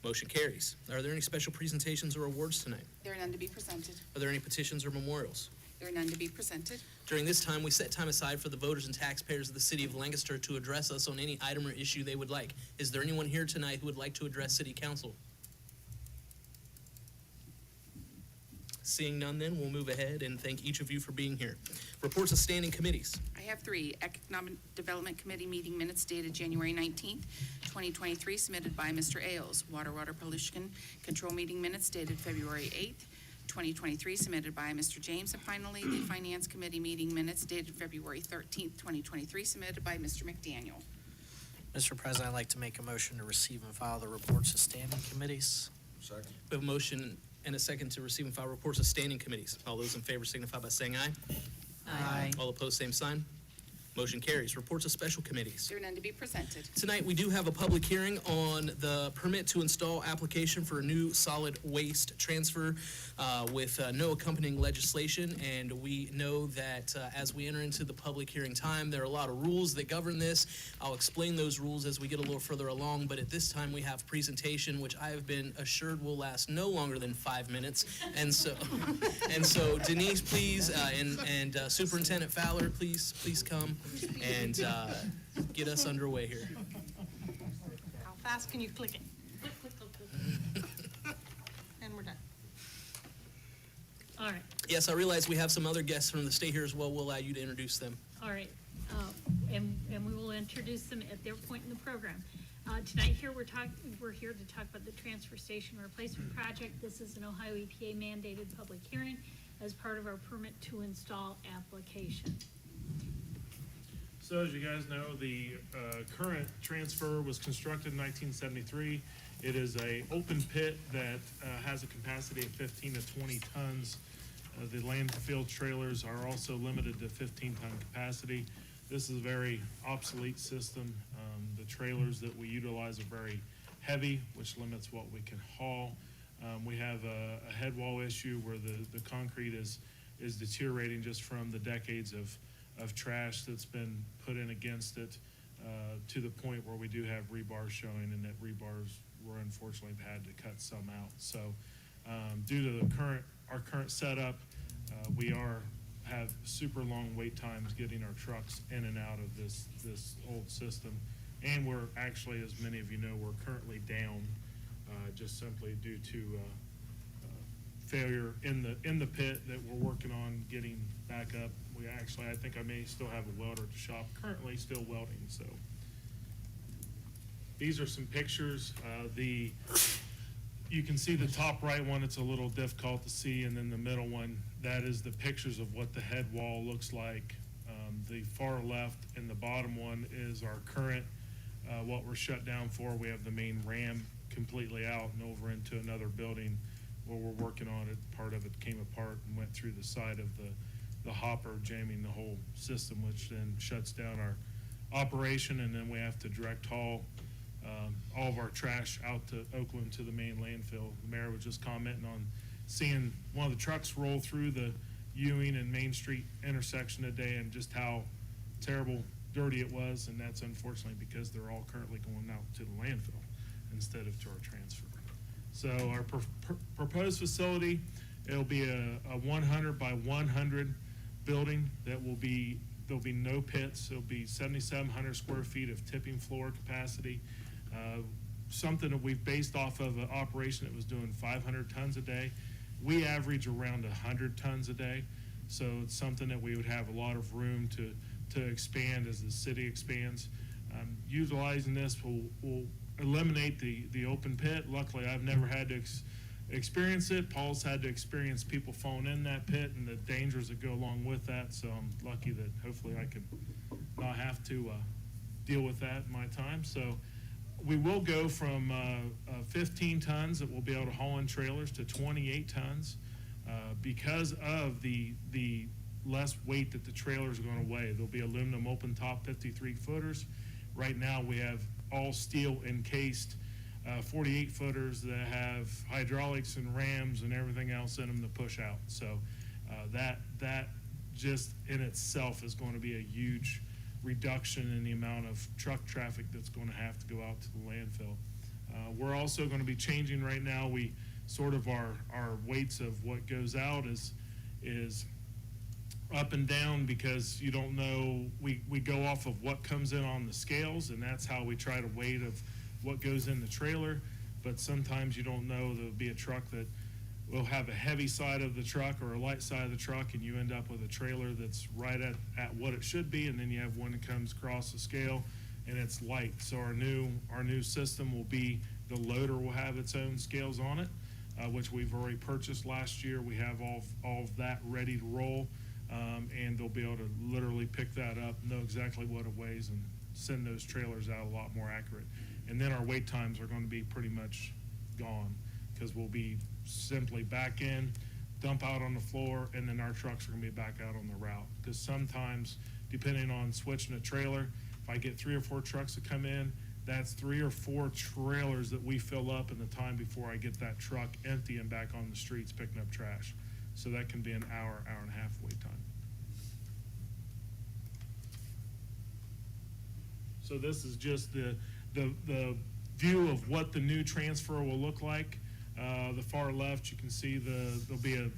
Motion carries. Are there any special presentations or awards tonight? There are none to be presented. Are there any petitions or memorials? There are none to be presented. During this time, we set time aside for the voters and taxpayers of the city of Lancaster to address us on any item or issue they would like. Is there anyone here tonight who would like to address city council? Seeing none, then, we'll move ahead and thank each of you for being here. Reports of standing committees. I have 3. Economic Development Committee meeting minutes dated January 19th, 2023, submitted by Mr. Ailes. Water Pollution Control meeting minutes dated February 8th, 2023, submitted by Mr. James. And finally, the Finance Committee meeting minutes dated February 13th, 2023, submitted by Mr. McDaniel. Mr. President, I'd like to make a motion to receive and file the reports of standing committees. Second. We have a motion and a second to receive and file reports of standing committees. All those in favor signify by saying aye. Aye. All opposed, same sign. Motion carries. Reports of special committees. There are none to be presented. Tonight, we do have a public hearing on the permit to install application for a new solid waste transfer with no accompanying legislation. And we know that as we enter into the public hearing time, there are a lot of rules that govern this. I'll explain those rules as we get a little further along. But at this time, we have presentation, which I have been assured will last no longer than 5 minutes. And so Denise, please, and Superintendent Fowler, please come and get us underway here. How fast can you click it? And we're done. All right, Yes, I realize we have some other guests from the state here as well. We'll allow you to introduce them. all right. And we will introduce them at their point in the program. Tonight here, we're here to talk about the transfer station replacement project. This is an Ohio EPA mandated public hearing as part of our permit to install application. So as you guys know, the current transfer was constructed in 1973. It is a open pit that has a capacity of 15 to 20 tons. The landfill trailers are also limited to 15-ton capacity. This is a very obsolete system. The trailers that we utilize are very heavy, which limits what we can haul. We have a head wall issue where the concrete is deteriorating just from the decades of trash that's been put in against it, to the point where we do have rebars showing, and that rebars were unfortunately had to cut some out. So due to our current setup, we have super long wait times getting our trucks in and out of this old system. And we're actually, as many of you know, we're currently down just simply due to failure in the pit that we're working on getting back up. I think I may still have a welder at the shop currently still welding. So these are some pictures. You can see the top right one, it's a little difficult to see, and then the middle one, that is the pictures of what the head wall looks like. The far left and the bottom one is our current, what we're shut down for. We have the main ram completely out and over into another building where we're working on it. Part of it came apart and went through the side of the hopper, jamming the whole system, which then shuts down our operation, and then we have to direct haul all of our trash out to Oakland to the main landfill. The mayor was just commenting on seeing one of the trucks roll through the Ewing and Main Street intersection today and just how terrible dirty it was, and that's unfortunately because they're all currently going out to the landfill instead of to our transfer. So our proposed facility, it'll be a 100 by 100 building that there'll be no pits. It'll be 7,700 square feet of tipping floor capacity. Something that we've based off of an operation that was doing 500 tons a day. We average around 100 tons a day. So it's something that we would have a lot of room to expand as the city expands. Utilizing this will eliminate the open pit. Luckily, I've never had to experience it. Paul's had to experience people falling in that pit and the dangers that go along with that. So I'm lucky that hopefully I can not have to deal with that in my time. So we will go from 15 tons that we'll be able to haul in trailers to 28 tons because of the less weight that the trailers are going to weigh. There'll be aluminum open top 53 footers. Right now we have all steel encased 48 footers that have hydraulics and rams and everything else in them to push out. So that just in itself is going to be a huge reduction in the amount of truck traffic that's going to have to go out to the landfill. We're also going to be changing right now. We sort of our weights of what goes out is up and down because you don't know. We go off of what comes in on the scales, and that's how we try to weight of what goes in the trailer. But sometimes you don't know. There'll be a truck that will have a heavy side of the truck or a light side of the truck, and you end up with a trailer that's right at what it should be, and then you have one that comes across the scale and it's light. So our new system will be the loader will have its own scales on it, which we've already purchased last year. We have all of that ready to roll, and they'll be able to literally pick that up, know exactly what it weighs, and send those trailers out a lot more accurate. And then our wait times are going to be pretty much gone because we'll be simply back in, dump out on the floor, and then our trucks are going to be back out on the route. Because sometimes, depending on switching a trailer, if I get 3 or 4 trucks that come in, that's 3 or 4 trailers that we fill up in the time before I get that truck empty and back on the streets picking up trash. So that can be an hour and a half wait time. So this is just the view of what the new transfer will look like. The far left, you can see there'll be a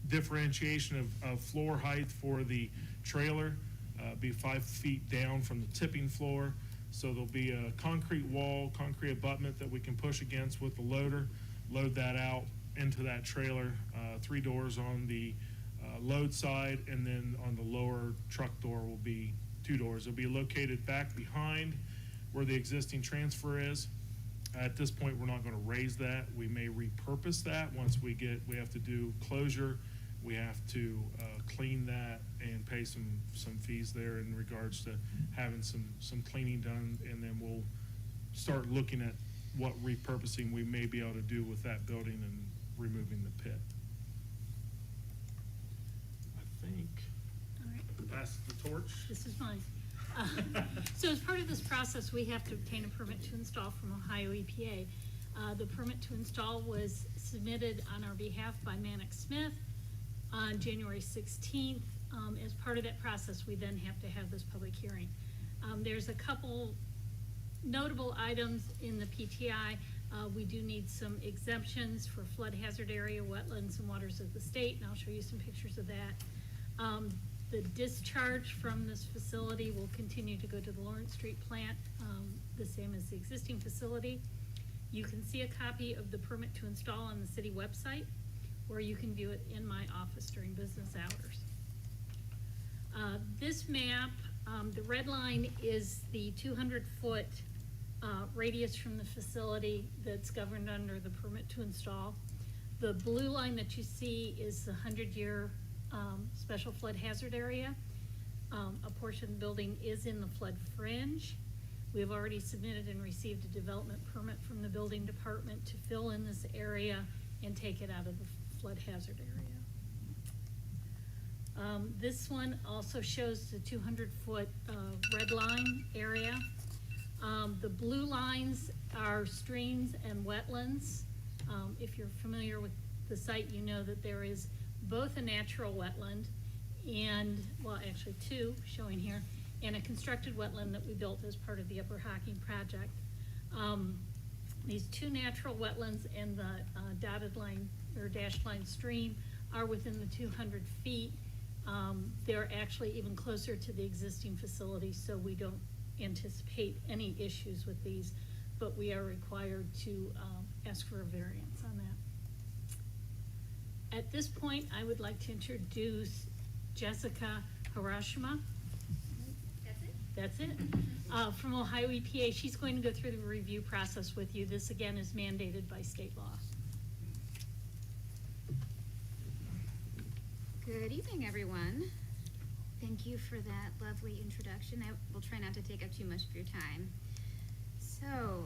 differentiation of floor height for the trailer, be 5 feet down from the tipping floor. So there'll be a concrete wall, concrete abutment that we can push against with the loader, load that out into that trailer, 3 doors on the load side, and then on the lower truck door will be 2 doors. It'll be located back behind where the existing transfer is. At this point, we're not going to raise that. We may repurpose that once we have to do closure. We have to clean that and pay some fees there in regards to having some cleaning done, and then we'll start looking at what repurposing we may be able to do with that building and removing the pit. think. All right. Pass the torch. This is mine. So as part of this process, we have to obtain a permit to install from Ohio EPA. The permit to install was submitted on our behalf by Mannix Smith on January 16th. As part of that process, we then have to have this public hearing. There's a couple notable items in the PTI. We do need some exemptions for flood hazard area, wetlands, and waters of the state, and I'll show you some pictures of that. The discharge from this facility will continue to go to the Lawrence Street plant, the same as the existing facility. You can see a copy of the permit to install on the city website, or you can view it in my office during business hours. This map, the red line is the 200-foot radius from the facility that's governed under the permit to install. The blue line that you see is the 100-year special flood hazard area. A portion of the building is in the flood fringe. We have already submitted and received a development permit from the building department to fill in this area and take it out of the flood hazard area. This one also shows the 200-foot red line area. The blue lines are streams and wetlands. If you're familiar with the site, you know that there is both a natural wetland and, well, actually two showing here, and a constructed wetland that we built as part of the Upper Hocking project. These two natural wetlands and the dotted line or dashed line stream are within the 200 feet. They're actually even closer to the existing facility, so we don't anticipate any issues with these, but we are required to ask for a variance on that. At this point, I would like to introduce Jessica Hiroshima. That's it. From Ohio EPA. She's going to go through the review process with you. This, again, is mandated by state law. Good evening, everyone. Thank you for that lovely introduction. I will try not to take up too much of your time. So,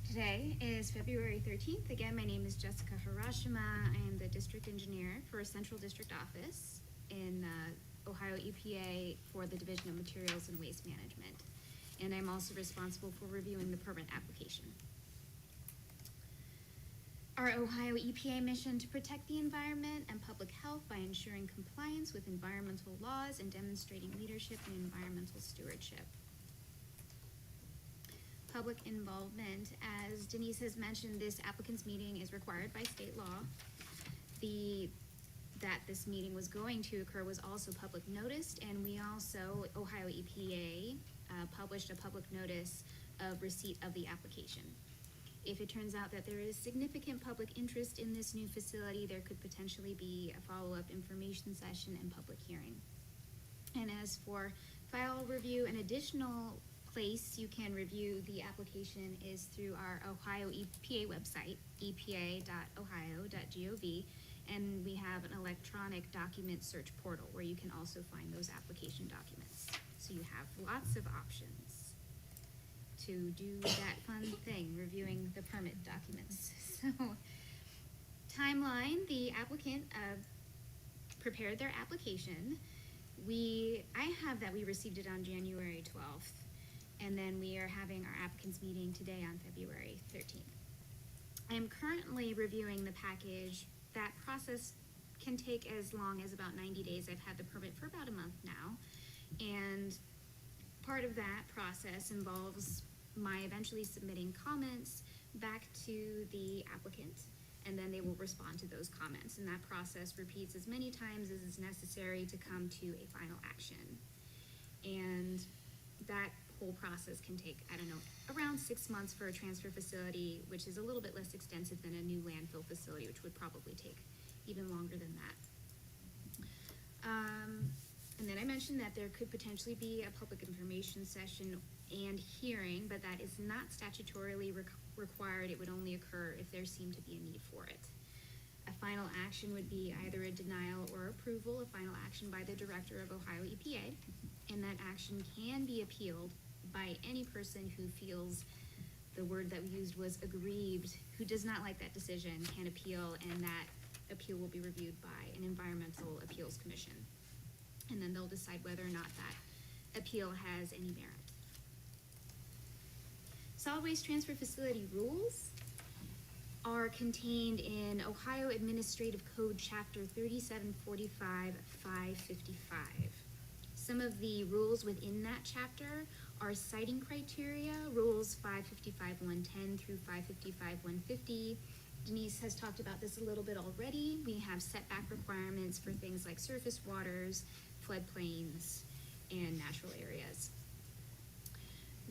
today is February 13th. Again, my name is Jessica Hiroshima. I am the district engineer for a central district office in Ohio EPA for the Division of Materials and Waste Management. And I'm also responsible for reviewing the permit application. Our Ohio EPA mission to protect the environment and public health by ensuring compliance with environmental laws and demonstrating leadership in environmental stewardship. Public involvement. As Denise has mentioned, this applicant's meeting is required by state law. That this meeting was going to occur was also public noticed, and we also, Ohio EPA, published a public notice of receipt of the application. If it turns out that there is significant public interest in this new facility, there could potentially be a follow-up information session and public hearing. And as for file review, an additional place you can review the application is through our Ohio EPA website, epa.ohio.gov, and we have an electronic document search portal where you can also find those application documents. So you have lots of options to do that fun thing, reviewing the permit documents. So, timeline, the applicant prepared their application. I have that we received it on January 12th, and then we are having our applicant's meeting today on February 13th. I am currently reviewing the package. That process can take as long as about 90 days. I've had the permit for about a month now, and part of that process involves my eventually submitting comments back to the applicant, and then they will respond to those comments, and that process repeats as many times as is necessary to come to a final action. And that whole process can take, I don't know, around 6 months for a transfer facility, which is a little bit less extensive than a new landfill facility, which would probably take even longer than that. And then I mentioned that there could potentially be a public information session and hearing, but that is not statutorily required. It would only occur if there seemed to be a need for it. A final action would be either a denial or approval, a final action by the director of Ohio EPA, and that action can be appealed by any person who feels, the word that we used was aggrieved, who does not like that decision, can appeal, and that appeal will be reviewed by an environmental appeals commission. And then they'll decide whether or not that appeal has any merit. Solid waste transfer facility rules are contained in Ohio Administrative Code Chapter 3745, 555. Some of the rules within that chapter are citing criteria, rules 555-110 through 555-150. Denise has talked about this a little bit already. We have setback requirements for things like surface waters, floodplains, and natural areas.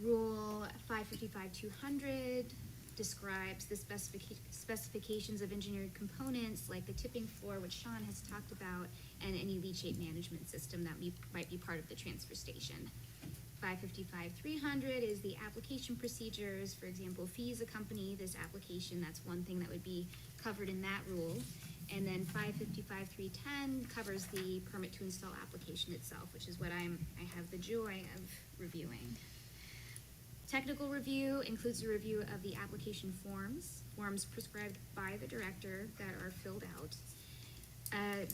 Rule 555-200 describes the specifications of engineered components like the tipping floor, which Sean has talked about, and any leachate management system that might be part of the transfer station. 555-300 is the application procedures. For example, fees accompany this application. That's one thing that would be covered in that rule. And then 555-310 covers the permit to install application itself, which is what I have the joy of reviewing. Technical review includes a review of the application forms prescribed by the director that are filled out.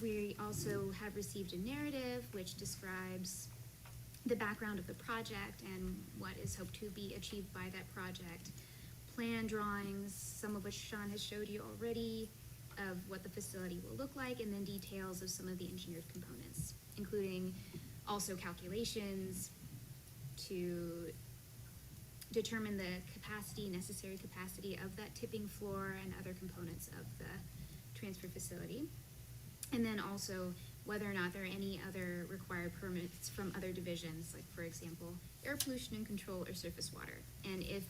We also have received a narrative which describes the background of the project and what is hoped to be achieved by that project. Plan drawings, some of which Sean has showed you already, of what the facility will look like, and then details of some of the engineered components, including also calculations to determine the necessary capacity of that tipping floor and other components of the transfer facility. And then also whether or not there are any other required permits from other divisions, like for example, air pollution and control or surface water. And if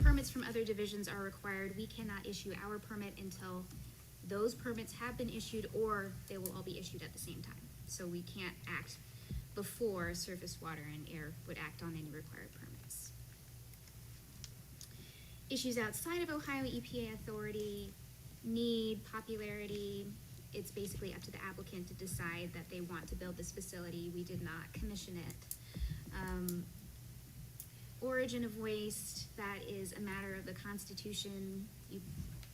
permits from other divisions are required, we cannot issue our permit until those permits have been issued, or they will all be issued at the same time. So we can't act before surface water and air would act on any required permits. Issues outside of Ohio EPA authority, need, popularity, it's basically up to the applicant to decide that they want to build this facility. We did not commission it. Origin of waste, that is a matter of the Constitution.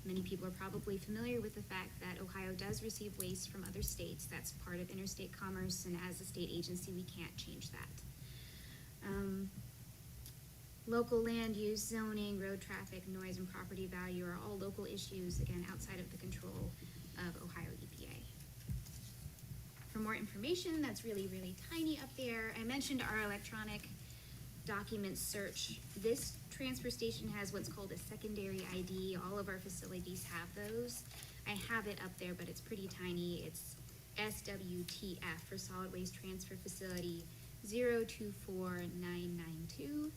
Many people are probably familiar with the fact that Ohio does receive waste from other states. That's part of interstate commerce, and as a state agency, we can't change that. Local land use, zoning, road traffic, noise, and property value are all local issues, again, outside of the control of Ohio EPA. For more information, that's really, really tiny up there. I mentioned our electronic document search. This transfer station has what's called a secondary ID. All of our facilities have those. I have it up there, but it's pretty tiny. It's SWTF for Solid Waste Transfer Facility 024992.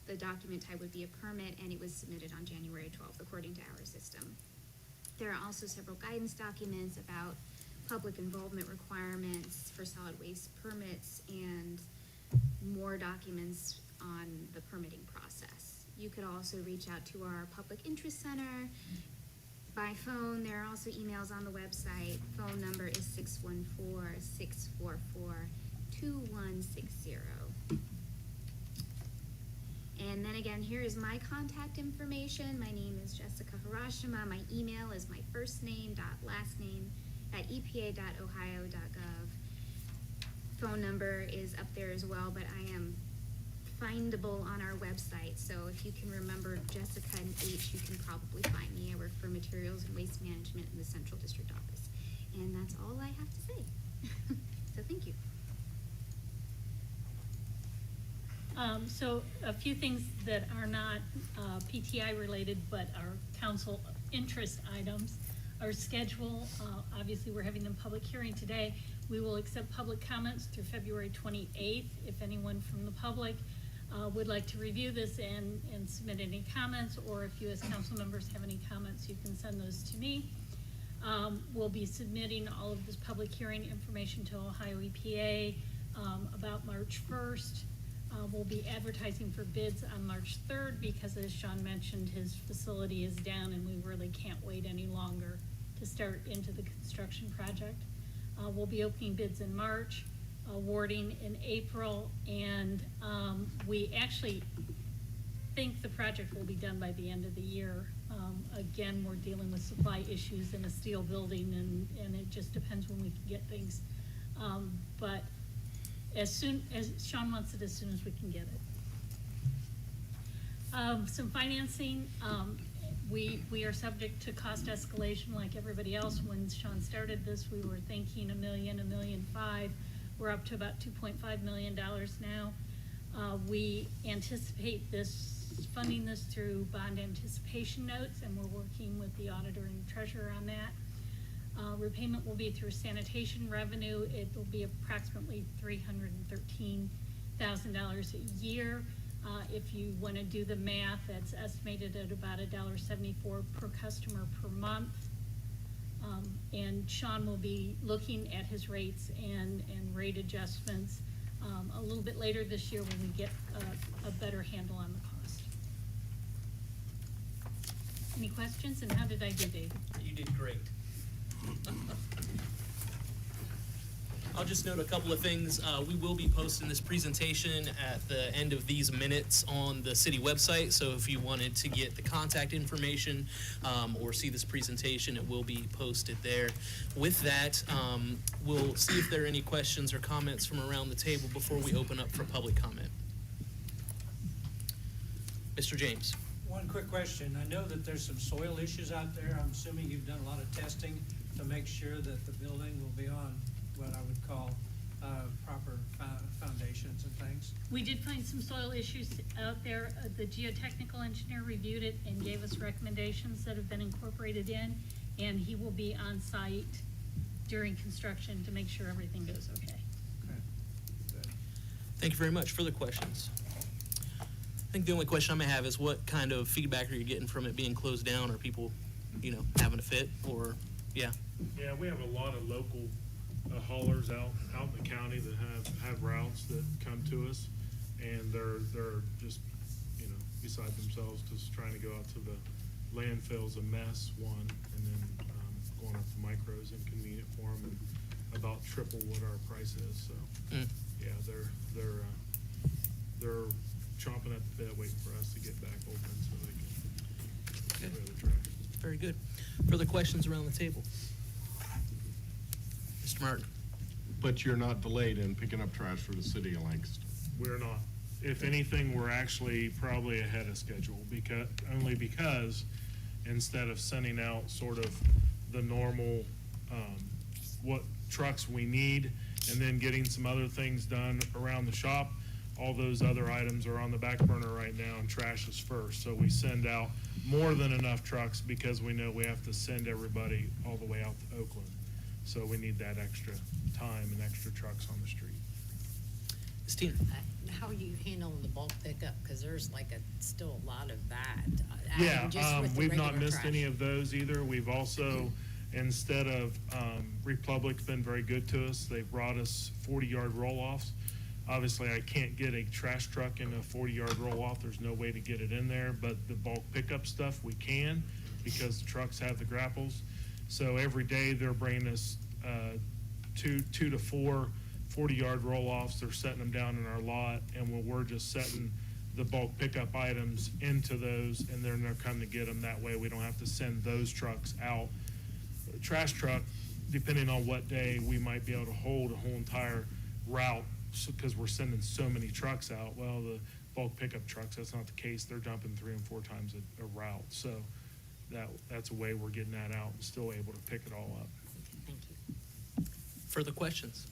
The document type would be a permit, and it was submitted on January 12th, according to our system. There are also several guidance documents about public involvement requirements for solid waste permits and more documents on the permitting process. You could also reach out to our Public Interest Center by phone. There are also emails on the website. Phone number is 614-644-2160. And then again, here is my contact information. My name is Jessica Harashima. My email is my first name dot last name at epa.ohio.gov. Phone number is up there as well, but I am findable on our website. So if you can remember Jessica and H, you can probably find me. I work for Materials and Waste Management in the Central District Office. And that's all I have to say. So thank you. So a few things that are not PTI related, but are council interest items. Our schedule, obviously we're having a public hearing today. We will accept public comments through February 28th. If anyone from the public would like to review this and submit any comments, or if you as council members have any comments, you can send those to me. We'll be submitting all of this public hearing information to Ohio EPA about March 1st. We'll be advertising for bids on March 3rd because, as Sean mentioned, his facility is down and we really can't wait any longer to start into the construction project. We'll be opening bids in March, awarding in April, and we actually think the project will be done by the end of the year. Again, we're dealing with supply issues in a steel building, and it just depends when we can get things. But as soon as, Sean wants it as soon as we can get it. Some financing, we are subject to cost escalation like everybody else. When Sean started this, we were thinking $1 million, $1.5 million. We're up to about $2.5 million now. We anticipate funding this through bond anticipation notes, and we're working with the auditor and treasurer on that. Repayment will be through sanitation revenue. It will be approximately $313,000 a year. If you want to do the math, that's estimated at about $1.74 per customer per month. And Sean will be looking at his rates and rate adjustments a little bit later this year when we get a better handle on the cost. Any questions? And how did I do, David? You did great. I'll just note a couple of things. We will be posting this presentation at the end of these minutes on the city website. So if you wanted to get the contact information or see this presentation, it will be posted there. With that, we'll see if there are any questions or comments from around the table before we open up for public comment. Mr. James. One quick question. I know that there's some soil issues out there. I'm assuming you've done a lot of testing to make sure that the building will be on what I would call proper foundations and things. We did find some soil issues out there. The geotechnical engineer reviewed it and gave us recommendations that have been incorporated in, and he will be on site during construction to make sure everything goes okay. Okay. Good. Thank you very much. Further questions? I think the only question I may have is what kind of feedback are you getting from it being closed down? Are people, having a fit or, yeah? Yeah, we have a lot of local haulers out in the county that have routes that come to us, and they're just, beside themselves because trying to go out to the landfill's a mess, one, and then going up to micros inconvenient for them and about triple what our price is. So, yeah, they're chomping at the bit waiting for us to get back open so they can clear the trash. Very good. Further questions around the table? Mr. Martin. But you're not delayed in picking up trash for the city of Lancaster? We're not. If anything, we're actually probably ahead of schedule because instead of sending out sort of the normal, what trucks we need and then getting some other things done around the shop, all those other items are on the back burner right now and trash is first. So we send out more than enough trucks because we know we have to send everybody all the way out to Oakland. So we need that extra time and extra trucks on the street. Christina. How are you handling the bulk pickup? Because there's still a lot of that. Yeah, we've not regular missed trash. any of those either. We've also, instead of, Republic's been very good to us. They've brought us 40-yard roll-offs. Obviously, I can't get a trash truck in a 40-yard roll-off. There's no way to get it in there, but the bulk pickup stuff we can because the trucks have the grapples. So every day they're bringing us two to four 40-yard roll-offs. They're setting them down in our lot, and we're just setting the bulk pickup items into those, and then they're coming to get them. That way we don't have to send those trucks out. A trash truck, depending on what day, we might be able to hold a whole entire route because we're sending so many trucks out. Well, the bulk pickup trucks, that's not the case. They're dumping 3 and 4 times a route. So that's a way we're getting that out and still able to pick it all up. Thank you. Further questions?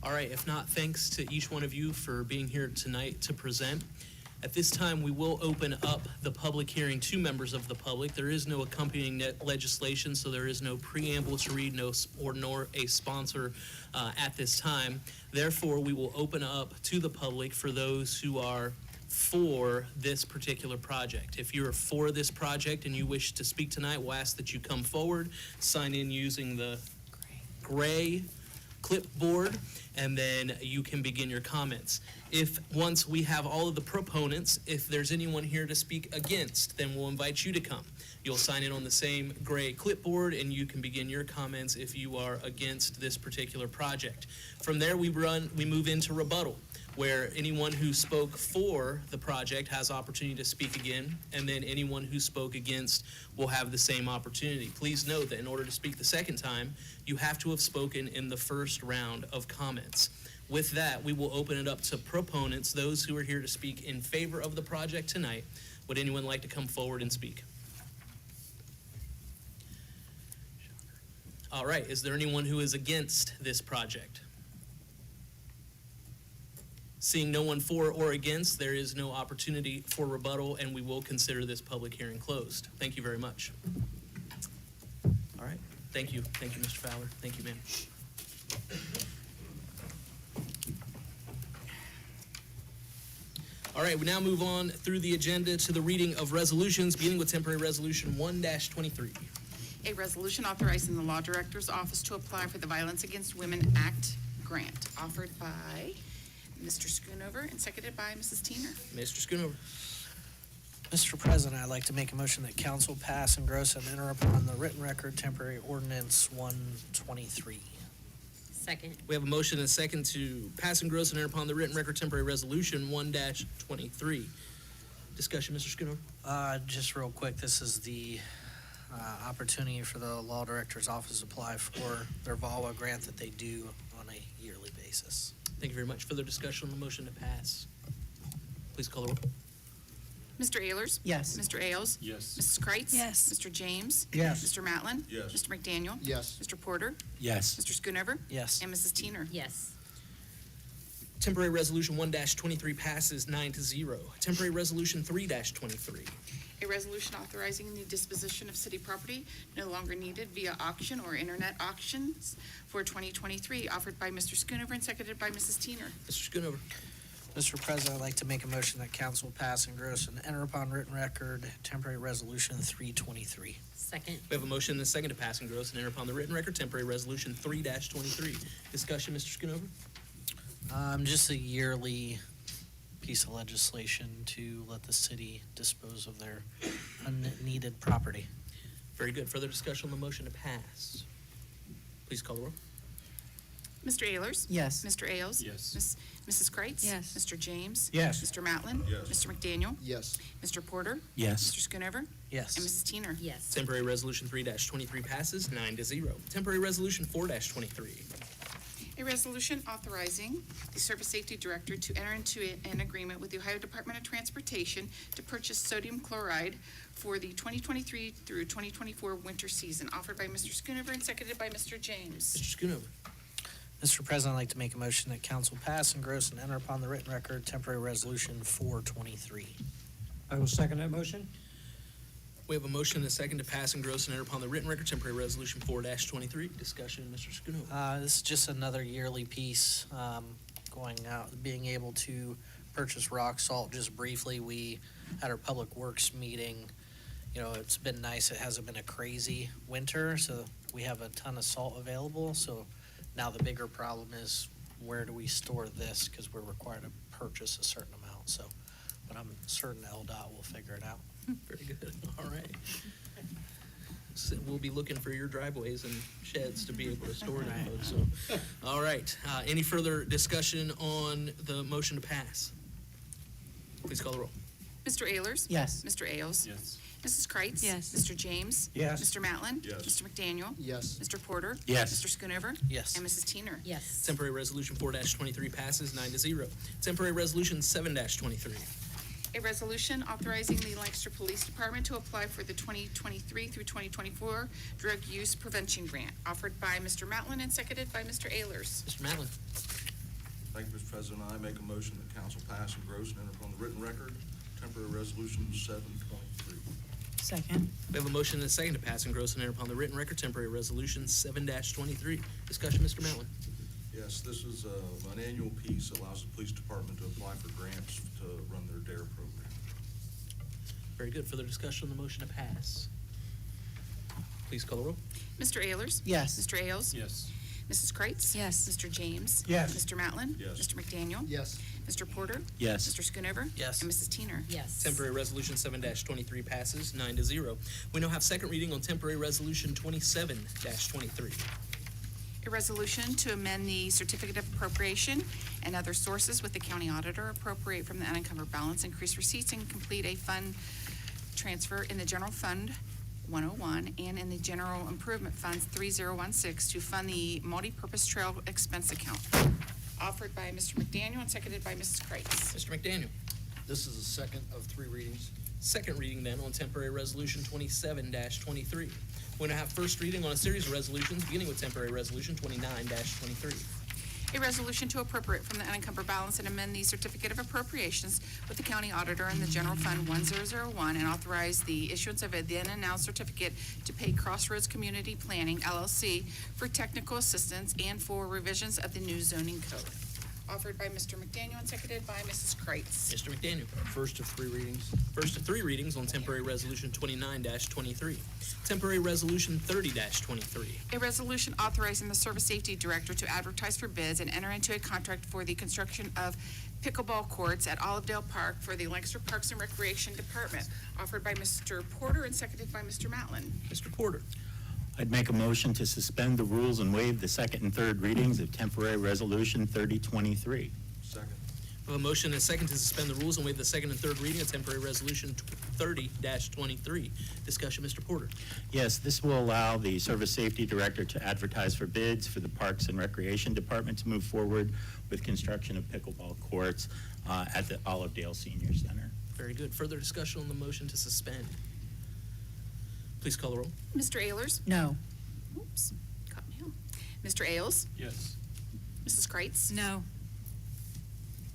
All right, if not, thanks to each one of you for being here tonight to present. At this time, we will open up the public hearing to members of the public. There is no accompanying legislation, so there is no preamble to read, nor a sponsor at this time. Therefore, we will open up to the public for those who are for this particular project. If you're for this project and you wish to speak tonight, we'll ask that you come forward, sign in using the gray clipboard, and then you can begin your comments. If once we have all of the proponents, if there's anyone here to speak against, then we'll invite you to come. You'll sign in on the same gray clipboard and you can begin your comments if you are against this particular project. From there, we move into rebuttal. where anyone who spoke for the project has opportunity to speak again, and then anyone who spoke against will have the same opportunity. Please note that in order to speak the second time, you have to have spoken in the first round of comments. With that, we will open it up to proponents, those who are here to speak in favor of the project tonight. Would anyone like to come forward and speak? All right, is there anyone who is against this project? Seeing no one for or against, there is no opportunity for rebuttal, and we will consider this public hearing closed. Thank you very much. All right, thank you. Thank you, Mr. Fowler. Thank you, ma'am. All right, we now move on through the agenda to the reading of resolutions, beginning with temporary resolution 1-23. A resolution authorizing the Law Director's Office to apply for the Violence Against Women Act grant, offered by Mr. Schoonover and seconded by Mrs. Teener. Mr. Schoonover. Mr. President, I'd like to make a motion that council pass, engross, and enter upon the written record temporary ordinance 123. Second. We have a motion and a second to pass, engross, and enter upon the written record temporary resolution 1-23. Discussion, Mr. Schoonover. Just real quick, this is the opportunity for the Law Director's Office to apply for their VAWA grant that they do on a yearly basis. Thank you very much. Further discussion on the motion to pass. Please call the roll. Mr. Ayers? Yes. Mr. Ailes? Yes. Mrs. Kreitz? Yes. Mr. James? Yes. Mr. Matlin? Yes. Mr. McDaniel? Yes. Mr. Porter? Yes. Mr. Schoonover? Yes. And Mrs. Teener. Yes. Temporary resolution 1-23 passes 9-0. Temporary resolution 3-23. A resolution authorizing the disposition of city property no longer needed via auction or internet auctions for 2023, offered by Mr. Schoonover and seconded by Mrs. Teener. Mr. Schoonover. Mr. President, I'd like to make a motion that council pass, engross, and enter upon written record temporary resolution 323. Second. We have a motion and a second to pass, engross, and enter upon the written record temporary resolution 3-23. Discussion, Mr. Schoonover. Just a yearly piece of legislation to let the city dispose of their unneeded property. Very good. Further discussion on the motion to pass. Please call the roll. Mr. Ayers? Yes. Mr. Ailes? Yes. Mrs. Kreitz? Yes. Mr. James? Yes. Mr. Matlin? Yes. Mr. McDaniel? Yes. Mr. Porter? Yes. Mr. Schoonover? Yes. And Mrs. Teener. Yes. Temporary resolution 3-23 passes 9-0. Temporary resolution 4-23. A resolution authorizing the Service Safety Director to enter into an agreement with the Ohio Department of Transportation to purchase sodium chloride for the 2023 through 2024 winter season, offered by Mr. Schoonover and seconded by Mr. James. Mr. Schoonover. Mr. President, I'd like to make a motion that council pass, engross, and enter upon the written record temporary resolution 423. I will second that motion. We have a motion and a second to pass, engross, and enter upon the written record temporary resolution 4-23. Discussion, Mr. Schoonover. This is just another yearly piece, going out, being able to purchase rock salt. Just briefly, we had our Public Works meeting. You know, it's been nice. It hasn't been a crazy winter, so we have a ton of salt available. So now the bigger problem is, where do we store this? Because we're required to purchase a certain amount, so, but I'm certain LDOT will figure it out. Very good. All right. So we'll be looking for your driveways and sheds to be able to store them, folks. So, all right. Any further discussion on the motion to pass? Please call the roll. Mr. Ayers? Yes. Mr. Ailes? Yes. Mrs. Kreitz? Yes. Mr. James? Yes. Mr. Matlin? Yes. Mr. McDaniel? Yes. Mr. Porter? Yes. Mr. Schoonover? Yes. And Mrs. Teener. Yes. Temporary resolution 4-23 passes 9-0. Temporary resolution 7-23. A resolution authorizing the Lancaster Police Department to apply for the 2023 through 2024 Drug Use Prevention Grant, offered by Mr. Matlin and seconded by Mr. Ayers. Mr. Matlin. Thank you, Mr. President. I make a motion that council pass, engross, and enter upon the written record temporary resolution 7.3. Second. We have a motion and a second to pass, engross, and enter upon the written record temporary resolution 7-23. Discussion, Mr. Matlin. Yes, this is an annual piece that allows the police department to apply for grants to run their DARE program. Very good. Further discussion on the motion to pass. Please call the roll. Mr. Ayers? Yes. Mr. Ailes? Yes. Mrs. Kreitz? Yes. Mr. James? Yes. Mr. Matlin? Yes. Mr. McDaniel? Yes. Mr. Porter? Yes. Mr. Schoonover? Yes. And Mrs. Teener. Yes. Temporary resolution 7-23 passes 9-0. We now have second reading on temporary resolution 27-23. A resolution to amend the certificate of appropriation and other sources with the county auditor, appropriate from the unencumbered balance, increase receipts, and complete a fund transfer in the general fund 101 and in the general improvement funds 3016 to fund the multi-purpose trail expense account. Offered by Mr. McDaniel and seconded by Mrs. Kreitz. Mr. McDaniel. This is the second of three readings. Second reading then on temporary resolution 27-23. We're going to have first reading on a series of resolutions, beginning with temporary resolution 29-23. A resolution to appropriate from the unencumbered balance and amend the certificate of appropriations with the county auditor in the general fund 1001 and authorize the issuance of a then and now certificate to pay Crossroads Community Planning LLC for technical assistance and for revisions of the new zoning code. Offered by Mr. McDaniel and seconded by Mrs. Kreitz. Mr. McDaniel. First of three readings. First of three readings on temporary resolution 29-23. Temporary resolution 30-23. A resolution authorizing the Service Safety Director to advertise for bids and enter into a contract for the construction of pickleball courts at Olivedale Park for the Lancaster Parks and Recreation Department. Offered by Mr. Porter and seconded by Mr. Matlin. Mr. Porter. I'd make a motion to suspend the rules and waive the second and third readings of temporary resolution 3023. Second. We have a motion and a second to suspend the rules and waive the second and third reading of temporary resolution 30-23. Discussion, Mr. Porter. Yes, this will allow the Service Safety Director to advertise for bids for the Parks and Recreation Department to move forward with construction of pickleball courts at the Olivedale Senior Center. Very good. Further discussion on the motion to suspend. Please call the roll. Mr. Ayers? No. Oops, caught me out. Mr. Ailes? Yes. Mrs. Kreitz? No.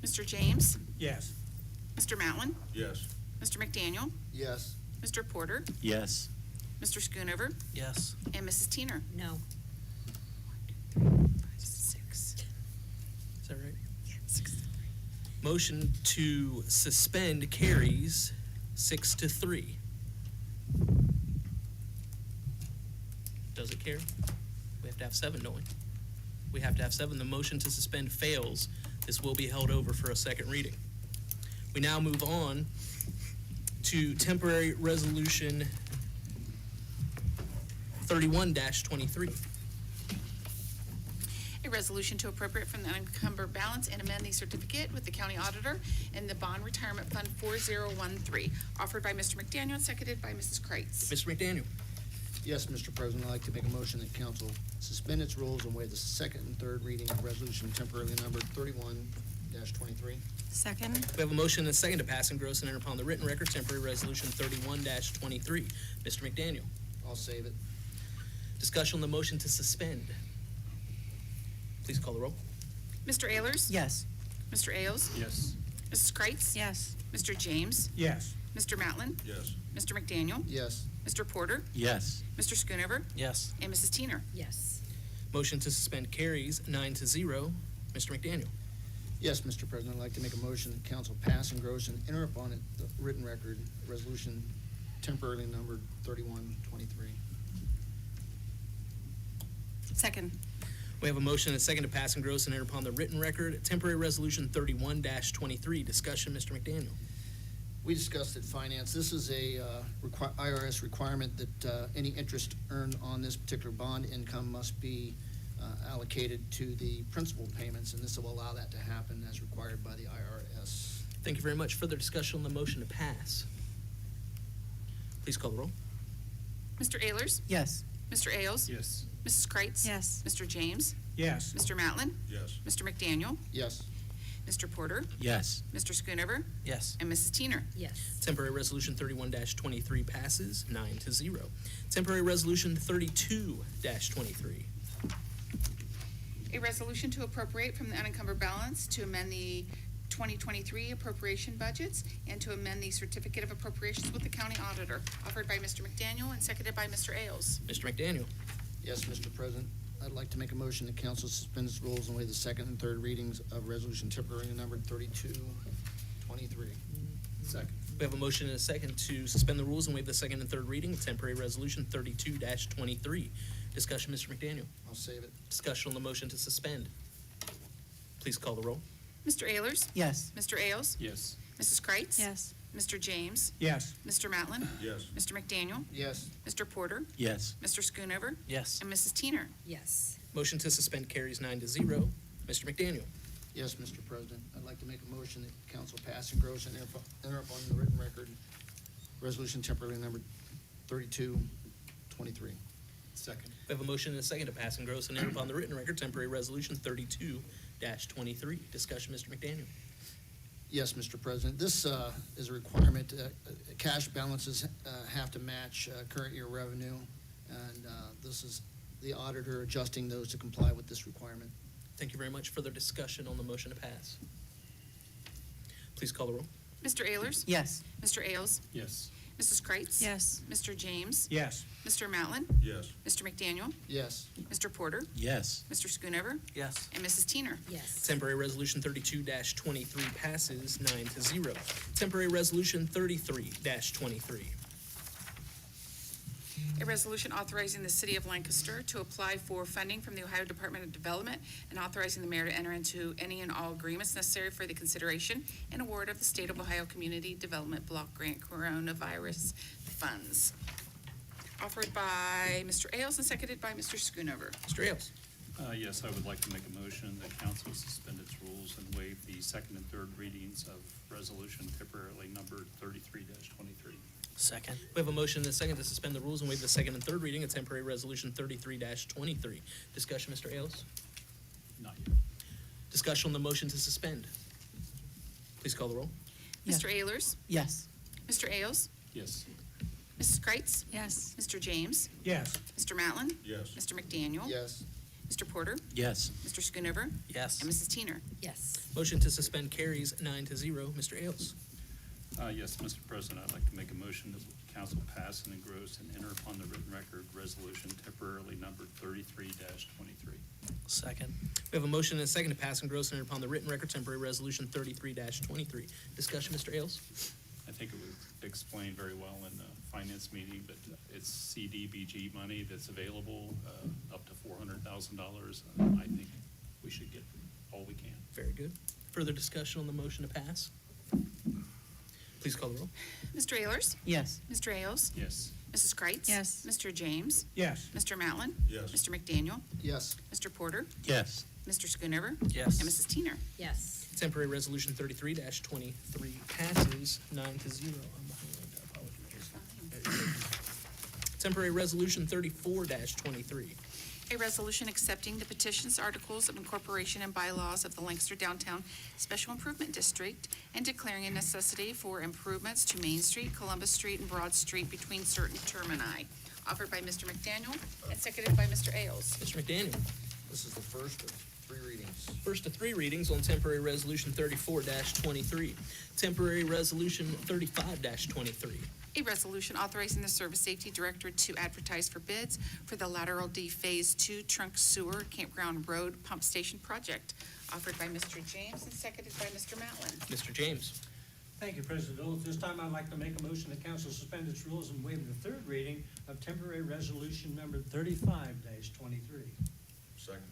Mr. James? Yes. Mr. Matlin? Yes. Mr. McDaniel? Yes. Mr. Porter? Yes. Mr. Schoonover? Yes. And Mrs. Teener? No. 6. Is that right? 6. Motion to suspend carries 6-3. Does it carry? We have to have 7, don't we? We have to have 7. The motion to suspend fails. This will be held over for a second reading. We now move on to temporary resolution 31-23. A resolution to appropriate from the unencumbered balance and amend the certificate with the county auditor and the bond retirement fund 4013. Offered by Mr. McDaniel and seconded by Mrs. Kreitz. Mr. McDaniel. Yes, Mr. President, I'd like to make a motion that council suspend its rules and waive the second and third reading of resolution temporarily numbered 31-23. Second? We have a motion and a second to pass, engross, and enter upon the written record temporary resolution 31-23. Mr. McDaniel. I'll save it. Discussion on the motion to suspend. Please call the roll. Mr. Ayers? Yes. Mr. Ailes? Yes. Mrs. Kreitz? Yes. Mr. James? Yes. Mr. Matlin? Yes. Mr. McDaniel? Yes. Mr. Porter? Yes. Mr. Schoonover? Yes. And Mrs. Teener? Yes. Motion to suspend carries 9-0. Mr. McDaniel. Yes, Mr. President, I'd like to make a motion that council pass, engross, and enter upon it the written record, resolution temporarily numbered 3123. Second? We have a motion and a second to pass, engross, and enter upon the written record temporary resolution 31-23. Discussion, Mr. McDaniel. We discussed at finance, this is a IRS requirement that any interest earned on this particular bond income must be allocated to the principal payments, and this will allow that to happen as required by the IRS. Thank you very much. Further discussion on the motion to pass. Please call the roll. Mr. Ayers? Yes. Mr. Ailes? Yes. Mrs. Kreitz? Yes. Mr. James? Yes. Mr. Matlin? Yes. Mr. McDaniel? Yes. Mr. Porter? Yes. Mr. Schoonover? Yes. And Mrs. Teener? Yes. Temporary resolution 31-23 passes 9-0. Temporary resolution 32-23. A resolution to appropriate from the unencumbered balance to amend the 2023 appropriation budgets and to amend the certificate of appropriations with the county auditor. Offered by Mr. McDaniel and seconded by Mr. Ailes. Mr. McDaniel. Yes, Mr. President, I'd like to make a motion that council suspend its rules and waive the second and third readings of resolution temporarily numbered 3223. Second. We have a motion and a second to suspend the rules and waive the second and third reading of temporary resolution 32-23. Discussion, Mr. McDaniel. I'll save it. Discussion on the motion to suspend. Please call the roll. Mr. Ayers? Yes. Mr. Ailes? Yes. Mrs. Kreitz? Yes. Mr. James? Yes. Mr. Matlin? Yes. Mr. McDaniel? Yes. Mr. Porter? Yes. Mr. Schoonover? Yes. And Mrs. Teener? Yes. Motion to suspend carries 9-0. Mr. McDaniel. Yes, Mr. President, I'd like to make a motion that council pass, engross, and enter upon the written record resolution temporarily numbered 3223. Second. We have a motion and a second to pass, engross, and enter upon the written record temporary resolution 32-23. Discussion, Mr. McDaniel. Yes, Mr. President, this is a requirement. Cash balances have to match current year revenue, and this is the auditor adjusting those to comply with this requirement. Thank you very much. Further discussion on the motion to pass. Please call the roll. Mr. Ayers? Yes. Mr. Ailes? Yes. Mrs. Kreitz? Yes. Mr. James? Yes. Mr. Matlin? Yes. Mr. McDaniel? Yes. Mr. Porter? Yes. Mr. Schoonover? Yes. And Mrs. Teener? Yes. Temporary resolution 32-23 passes 9-0. Temporary resolution 33-23. A resolution authorizing the City of Lancaster to apply for funding from the Ohio Department of Development and authorizing the mayor to enter into any and all agreements necessary for the consideration and award of the State of Ohio Community Development Block Grant Coronavirus Funds. Offered by Mr. Ailes and seconded by Mr. Schoonover. Mr. Ailes. Yes, I would like to make a motion that council suspend its rules and waive the second and third readings of resolution temporarily numbered 33-23. Second. We have a motion and a second to suspend the rules and waive the second and third reading of temporary resolution 33-23. Discussion, Mr. Ailes. Not yet. Discussion on the motion to suspend. Please call the roll. Mr. Ayers? Yes. Mr. Ailes? Yes. Mrs. Kreitz? Yes. Mr. James? Yes. Mr. Matlin? Yes. Mr. McDaniel? Yes. Mr. Porter? Yes. Mr. Schoonover? Yes. And Mrs. Teener? Yes. Motion to suspend carries 9-0. Mr. Ailes. Yes, Mr. President, I'd like to make a motion that council pass and engross and enter upon the written record resolution temporarily numbered 33-23. Second. We have a motion and a second to pass and engross and enter upon the written record temporary resolution 33-23. Discussion, Mr. Ailes. I think it was explained very well in the finance meeting, but it's CDBG money that's available, up to $400,000. I think we should get all we can. Very good. Further discussion on the motion to pass? Please call the roll. Mr. Ayers? Yes. Mr. Ailes? Yes. Mrs. Kreitz? Yes. Mr. James? Yes. Mr. Matlin? Yes. Mr. McDaniel? Yes. Mr. Porter? Yes. Mr. Schoonover? Yes. And Mrs. Teener? Yes. Temporary resolution 33-23 passes 9-0. I'm behind. Apologies. Temporary resolution 34-23. A resolution accepting the petitions, articles of incorporation, and bylaws of the Lancaster Downtown Special Improvement District and declaring a necessity for improvements to Main Street, Columbus Street, and Broad Street between certain termini. Offered by Mr. McDaniel and seconded by Mr. Ailes. Mr. McDaniel. This is the first of three readings. First of three readings on temporary resolution 34-23. Temporary resolution 35-23. A resolution authorizing the Service Safety Director to advertise for bids for the Lateral D Phase 2 Trunk Sewer Campground Road Pump Station Project. Offered by Mr. James and seconded by Mr. Matlin. Mr. James. Thank you, President Dole. At this time, I'd like to make a motion that council suspend its rules and waive the third reading of temporary resolution number 35-23. Second.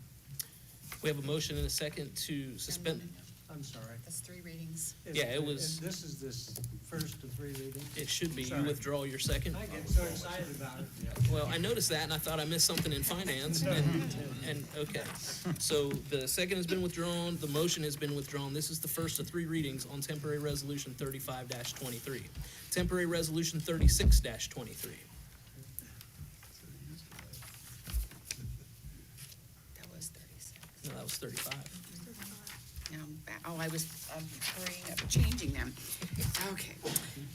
We have a motion and a second to suspend. I'm sorry. That's three readings. Yeah, it was- This is this first of three readings? It should be. You Sorry. withdraw your second. I get so excited about it. Well, I noticed that and I thought I missed something in finance and okay. So the second has been withdrawn, the motion has been withdrawn. This is the first of three readings on temporary resolution 35-23. Temporary resolution 36-23. That was 36. No, that was 35. Now, I was hurrying up, changing them. Okay.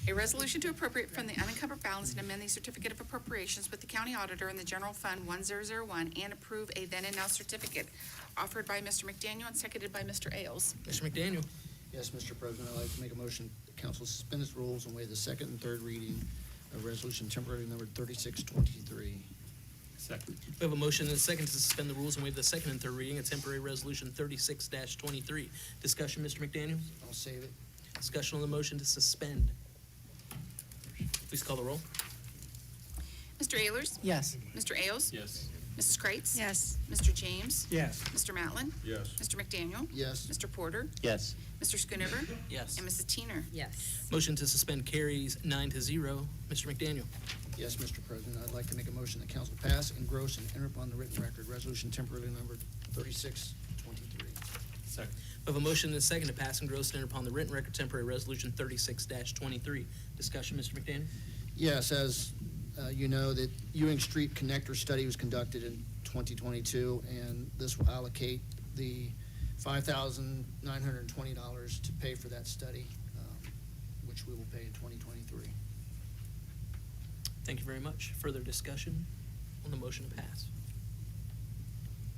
A resolution to appropriate from the unencumbered balance and amend the certificate of appropriations with the county auditor in the general fund 1001 and approve a then and now certificate. Offered by Mr. McDaniel and seconded by Mr. Ailes. Mr. McDaniel. Yes, Mr. President, I'd like to make a motion that council suspend its rules and waive the second and third reading of resolution temporarily numbered 3623. Second. We have a motion and a second to suspend the rules and waive the second and third reading of temporary resolution 36-23. Discussion, Mr. McDaniel? I'll save it. Discussion on the motion to suspend. Please call the roll. Mr. Ayers? Yes. Mr. Ailes? Yes. Mrs. Kreitz? Yes. Mr. James? Yes. Mr. Matlin? Yes. Mr. McDaniel? Yes. Mr. Porter? Yes. Mr. Yes. And Mrs. Teener? Yes. Motion to suspend carries 9-0. Mr. McDaniel. Yes, Mr. President, I'd like to make a motion that council pass, engross, and enter upon the written record resolution temporarily numbered 3623. Second. We have a motion and a second to pass, engross, and enter upon the written record temporary resolution 36-23. Discussion, Mr. McDaniel? Yes, as you know, that Ewing Street Connector study was conducted in 2022, and this will allocate the $5,920 to pay for that study, which we will pay in 2023. Thank you very much. Further discussion on the motion to pass?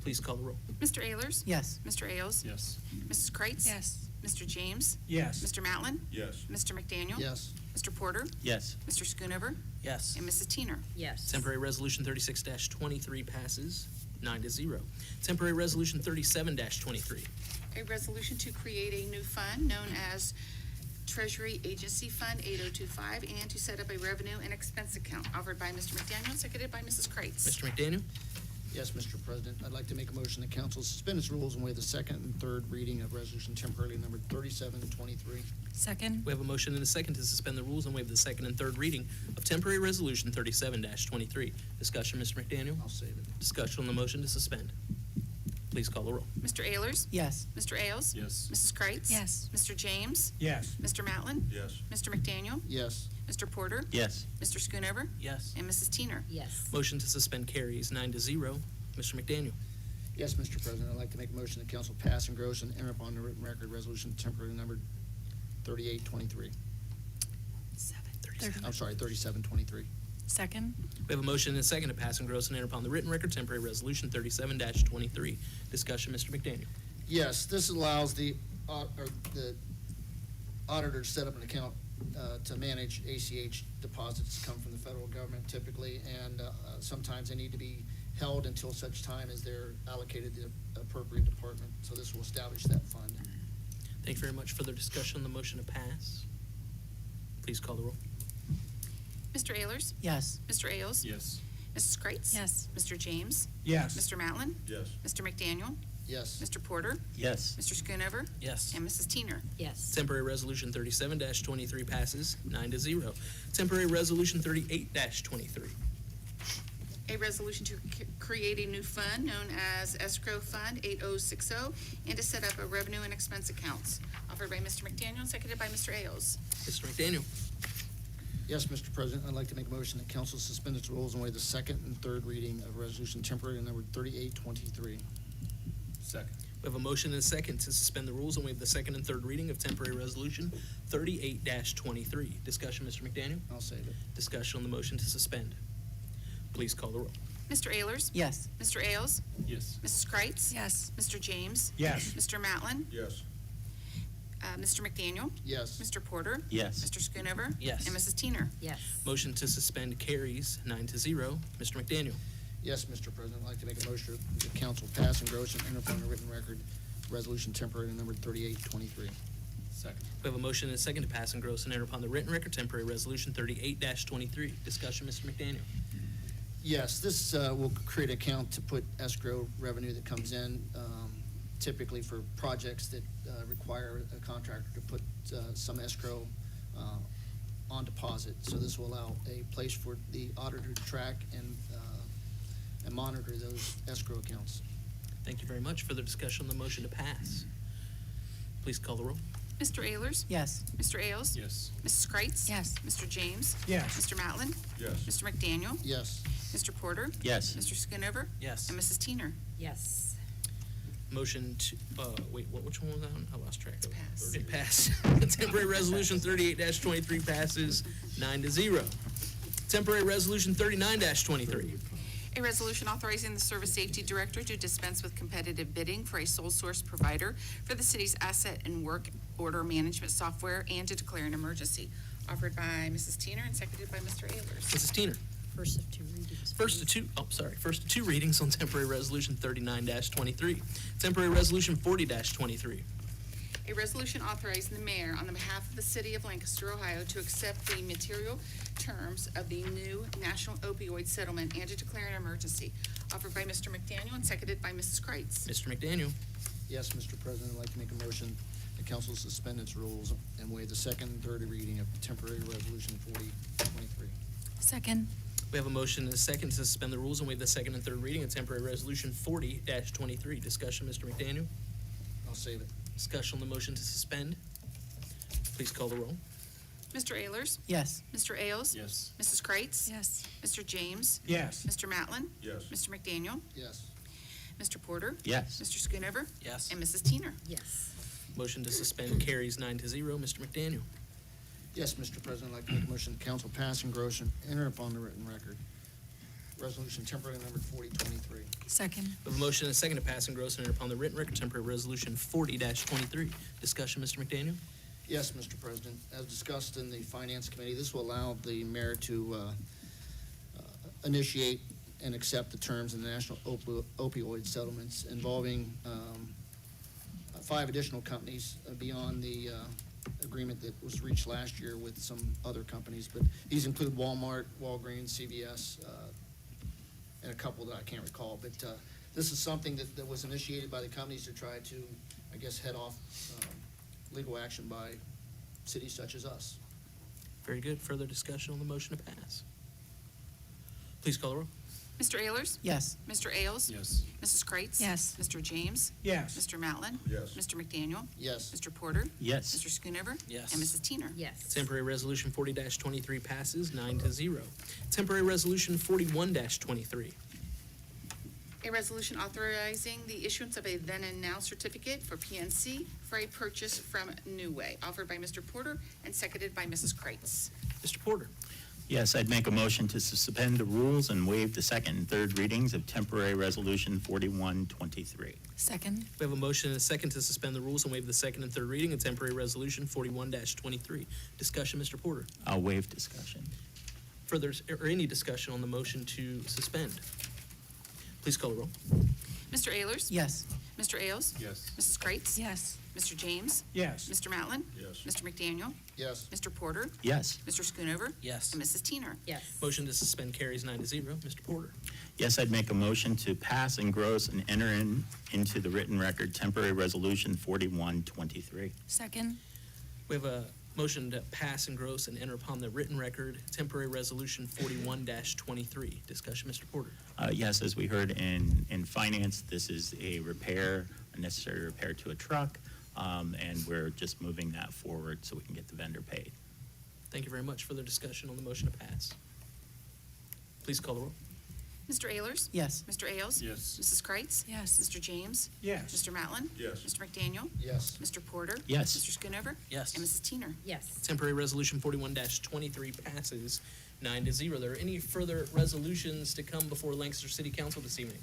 Please call the roll. Mr. Ayers? Yes. Mr. Ailes? Yes. Mrs. Kreitz? Yes. Mr. James? Yes. Mr. Matlin? Yes. Mr. McDaniel? Yes. Mr. Porter? Yes. Mr. Schoonover? Yes. And Mrs. Teener? Yes. Temporary resolution 36-23 passes 9-0. Temporary resolution 37-23. A resolution to create a new fund known as Treasury Agency Fund 8025 and to set up a revenue and expense account offered by Mr. McDaniel, seconded by Mrs. Kreitz. Mr. McDaniel? Yes, Mr. President, I'd like to make a motion that council suspend its rules and waive the second and third reading of resolution temporarily numbered 3723. Second. We have a motion and a second to suspend the rules and waive the second and third reading of temporary resolution 37-23. Discussion, Mr. McDaniel? I'll save it. Discussion on the motion to suspend. Please call the roll. Mr. Ayers? Yes. Mr. Ailes? Yes. Mrs. Kreitz? Yes. Mr. James? Yes. Mr. Matlin? Yes. Mr. McDaniel? Yes. Mr. Porter? Yes. Mr. Schoonover? Yes. And Mrs. Teener? Yes. Motion to suspend carries 9-0. Mr. McDaniel? Yes, Mr. President, I'd like to make a motion that council pass, engross, and enter upon the written record resolution temporarily numbered 3823. 3723. Second. We have a motion and a second to pass, engross, and enter upon the written record temporary resolution 37-23. Discussion, Mr. McDaniel? Yes, this allows the auditor to set up an account to manage ACH deposits that come from the federal government typically, and sometimes they need to be held until such time as they're allocated to the appropriate department. So this will establish that fund. Thank you very much. Further discussion on the motion to pass? Please call the roll. Mr. Ayers? Yes. Mr. Ailes? Yes. Mrs. Kreitz? Yes. Mr. James? Yes. Mr. Matlin? Yes. Mr. McDaniel? Yes. Mr. Porter? Yes. Mr. Schoonover? Yes. And Mrs. Teener? Yes. Temporary resolution 37-23 passes 9-0. Temporary resolution 38-23. A resolution to create a new fund known as Escrow Fund 8060 and to set up a revenue and expense accounts offered by Mr. McDaniel and seconded by Mr. Ailes. Mr. McDaniel? Yes, Mr. President, I'd like to make a motion that council suspend its rules and waive the second and third reading of resolution temporarily numbered 3823. Second. We have a motion and a second to suspend the rules and waive the second and third reading of temporary resolution 38-23. Discussion, Mr. McDaniel? I'll save it. Discussion on the motion to suspend. Please call the roll. Mr. Ayers? Yes. Mr. Ailes? Yes. Mrs. Kreitz? Yes. Mr. James? Yes. Mr. Matlin? Yes. Mr. McDaniel? Yes. Mr. Porter? Yes. Mr. Schoonover? Yes. And Mrs. Teener? Yes. Motion to suspend carries 9-0. Mr. McDaniel? Yes, Mr. President, I'd like to make a motion that council pass, engross, and enter upon the written record resolution temporarily numbered 3823. Second. We have a motion and a second to pass, engross, and enter upon the written record temporary resolution 38-23. Discussion, Mr. McDaniel? Yes, this will create an account to put escrow revenue that comes in, typically for projects that require a contractor to put some escrow on deposit. So this will allow a place for the auditor to track and monitor those escrow accounts. Thank you very much. Further discussion on the motion to pass? Please call the roll. Mr. Ayers? Yes. Mr. Ailes? Yes. Mrs. Kreitz? Yes. Mr. James? Yes. Mr. Matlin? Yes. Mr. McDaniel? Yes. Mr. Porter? Yes. Mr. Schoonover? Yes. And Mrs. Teener? Yes. Motion to, which one was that one? I lost track of it. Pass. It passed. Temporary resolution 38-23 passes 9-0. Temporary resolution 39-23. A resolution authorizing the Service Safety Director to dispense with competitive bidding for a sole source provider for the city's asset and work order management software and to declare an emergency. Offered by Mrs. Teener and seconded by Mr. Ayers. Mrs. Teener? First of two readings. First of two readings on temporary resolution 39-23. Temporary resolution 40-23. A resolution authorizing the mayor on the behalf of the city of Lancaster, Ohio, to accept the material terms of the new national opioid settlement and to declare an emergency. Offered by Mr. McDaniel and seconded by Mrs. Kreitz. Mr. McDaniel? Yes, Mr. President, I'd like to make a motion that council suspend its rules and waive the second and third reading of temporary resolution 4023. Second. We have a motion and a second to suspend the rules and waive the second and third reading of temporary resolution 40-23. Discussion, Mr. McDaniel. I'll save it. Discussion on the motion to suspend. Please call the roll. Mr. Ayers? Yes. Mr. Ailes? Yes. Mrs. Kreitz? Yes. Mr. James? Yes. Mr. Matlin? Yes. Mr. McDaniel? Yes. Mr. Porter? Yes. Mr. Schoonover? Yes. And Mrs. Teener? Yes. Motion to suspend carries 9-0. Mr. McDaniel. Yes, Mr. President, I'd like to make a motion the council pass, engross, and enter upon the written record. Resolution temporary number 4023. Second. We have a motion and a second to pass, engross, and enter upon the written record temporary resolution 40-23. Discussion, Mr. McDaniel. Yes, Mr. President, as discussed in the Finance Committee, this will allow the mayor to initiate and accept the terms of the national opioid settlements involving 5 additional companies beyond the agreement that was reached last year with some other companies. But these include Walmart, Walgreens, CVS, and a couple that I can't recall. But this is something that was initiated by the companies to try to, I guess, head off legal action by cities such as us. Very good. Further discussion on the motion to pass. Please call the roll. Mr. Ayers? Yes. Mr. Ailes? Yes. Mrs. Kreitz? Yes. Mr. James? Yes. Mr. Matlin? Yes. Mr. McDaniel? Yes. Mr. Porter? Yes. Mr. Schoonover? Yes. And Mrs. Teener? Yes. Temporary resolution 40-23 passes 9-0. Temporary resolution 41-23. A resolution authorizing the issuance of a then and now certificate for PNC for a purchase from New Way, offered by Mr. Porter and seconded by Mrs. Kreitz. Mr. Porter. Yes, I'd make a motion to suspend the rules and waive the second and third readings of temporary resolution 4123. Second. We have a motion and a second to suspend the rules and waive the second and third reading of temporary resolution 41-23. Discussion, Mr. Porter. I'll waive discussion. Further, or any discussion on the motion to suspend? Please call the roll. Mr. Ayers? Yes. Mr. Ailes? Yes. Mrs. Kreitz? Yes. Mr. James? Yes. Mr. Matlin? Yes. Mr. McDaniel? Yes. Mr. Porter? Yes. Mr. Schoonover? Yes. And Mrs. Teener? Yes. Motion to suspend carries 9-0. Mr. Porter. Yes, I'd make a motion to pass, engross, and enter into the written record temporary resolution 4123. Second. We have a motion to pass, engross, and enter upon the written record temporary resolution 41-23. Discussion, Mr. Porter. Yes, as we heard in finance, this is a necessary repair to a truck, and we're just moving that forward so we can get the vendor paid. Thank you very much. Further discussion on the motion to pass. Please call the roll. Mr. Ayers? Yes. Mr. Ailes? Yes. Mrs. Kreitz? Yes. Mr. James? Yes. Mr. Matlin? Yes. Mr. McDaniel? Yes. Mr. Porter? Yes. Mr. Schoonover? Yes. And Mrs. Teener? Yes. Temporary resolution 41-23 passes 9-0. Are there any further resolutions to come before Lancaster City Council this evening?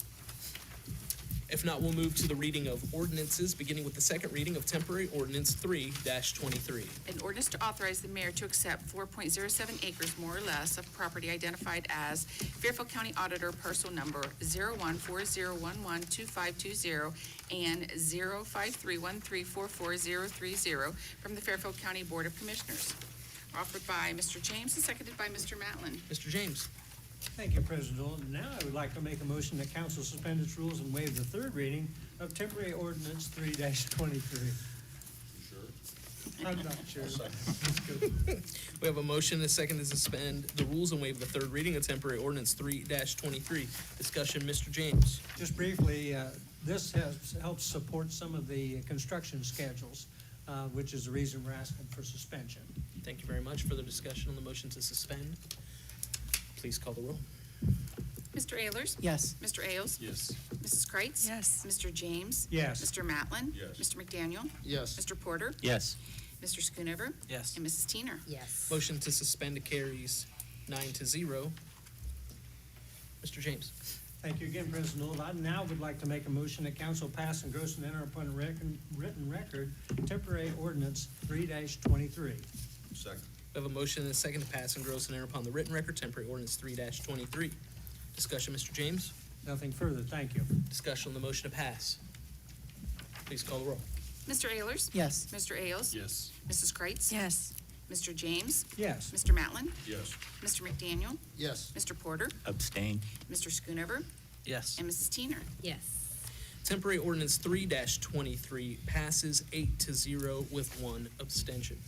If not, we'll move to the reading of ordinances, beginning with the second reading of temporary ordinance 3-23. An ordinance to authorize the mayor to accept 4.07 acres more or less of property identified as Fairfield County Auditor Parcel Number 0140112520 and 0531344030 from the Fairfield County Board of Commissioners. Offered by Mr. James and seconded by Mr. Matlin. Mr. James. Thank you, President Dolan. Now I would like to make a motion that council suspend its rules and waive the third reading of temporary ordinance 3-23. Sure. I'm not sure. We have a motion and a second to suspend the rules and waive the third reading of temporary ordinance 3-23. Discussion, Mr. James. Just briefly, this has helped support some of the construction schedules, which is the reason we're asking for suspension. Thank you very much. Further discussion on the motion to suspend? Please call the roll. Mr. Ayers? Yes. Mr. Ailes? Yes. Mrs. Kreitz? Yes. Mr. James? Yes. Mr. Matlin? Yes. Mr. McDaniel? Yes. Mr. Porter? Yes. Mr. Schoonover? Yes. And Mrs. Teener? Yes. Motion to suspend carries 9-0. Mr. James. Thank you again, President Dolan. I now would like to make a motion that council pass, engross, and enter upon written record temporary ordinance 3-23. Second. We have a motion and a second to pass, engross, and enter upon the written record temporary ordinance 3-23. Discussion, Mr. James. Nothing further, thank you. Discussion on the motion to pass. Please call the roll. Mr. Ayers? Yes. Mr. Ailes? Yes. Mrs. Kreitz? Yes. Mr. James? Yes. Mr. Matlin? Yes. Mr. McDaniel? Yes. Mr. Porter? Abstain. Mr. Schoonover? Yes. And Mrs. Teener? Yes. Temporary ordinance 3-23 passes 8-0 with one abstention.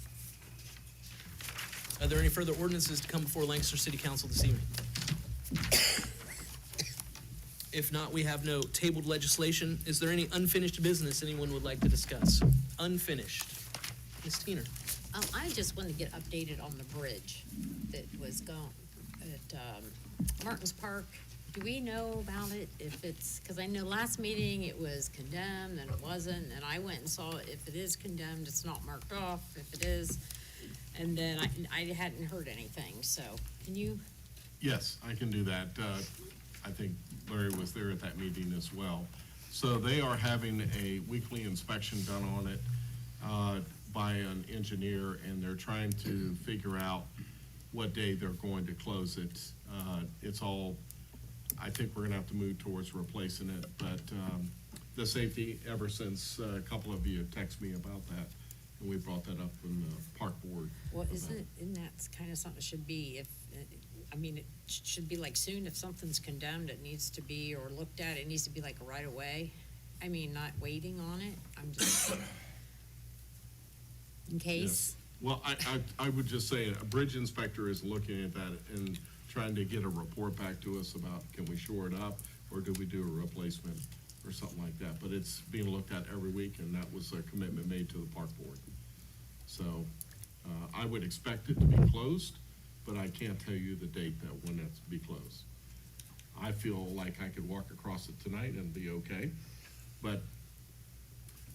Are there any further ordinances to come before Lancaster City Council this evening? If not, we have no tabled legislation. Is there any unfinished business anyone would like to discuss? Unfinished. Ms. Teener? I just wanted to get updated on the bridge that was gone at, Martins Park. Do we know about it? If it's, because I know last meeting it was condemned and it wasn't, and I went and saw it. If it is condemned, it's not marked off. If it is, and then I hadn't heard anything, so can you? Yes, I can do that. I think Larry was there at that meeting as well. So they are having a weekly inspection done on it by an engineer, and they're trying to figure out what day they're going to close it. It's all, I think we're gonna have to move towards replacing it, but the safety, ever since a couple of you have texted me about that, and we brought that up in the park board. Well, isn't that kind of something that should be, if, I mean, it should be like soon, if something's condemned, it needs to be, or looked at, it needs to be like right away. I mean, not waiting on it, I'm just, in case. Yes. Well, I would just say, a bridge inspector is looking at that and trying to get a report back to us about, can we shore it up, or do we do a replacement, or something like that. But it's being looked at every week, and that was a commitment made to the park board. So, I would expect it to be closed, but I can't tell you the date that when it's to be closed. I feel like I could walk across it tonight and be okay, but,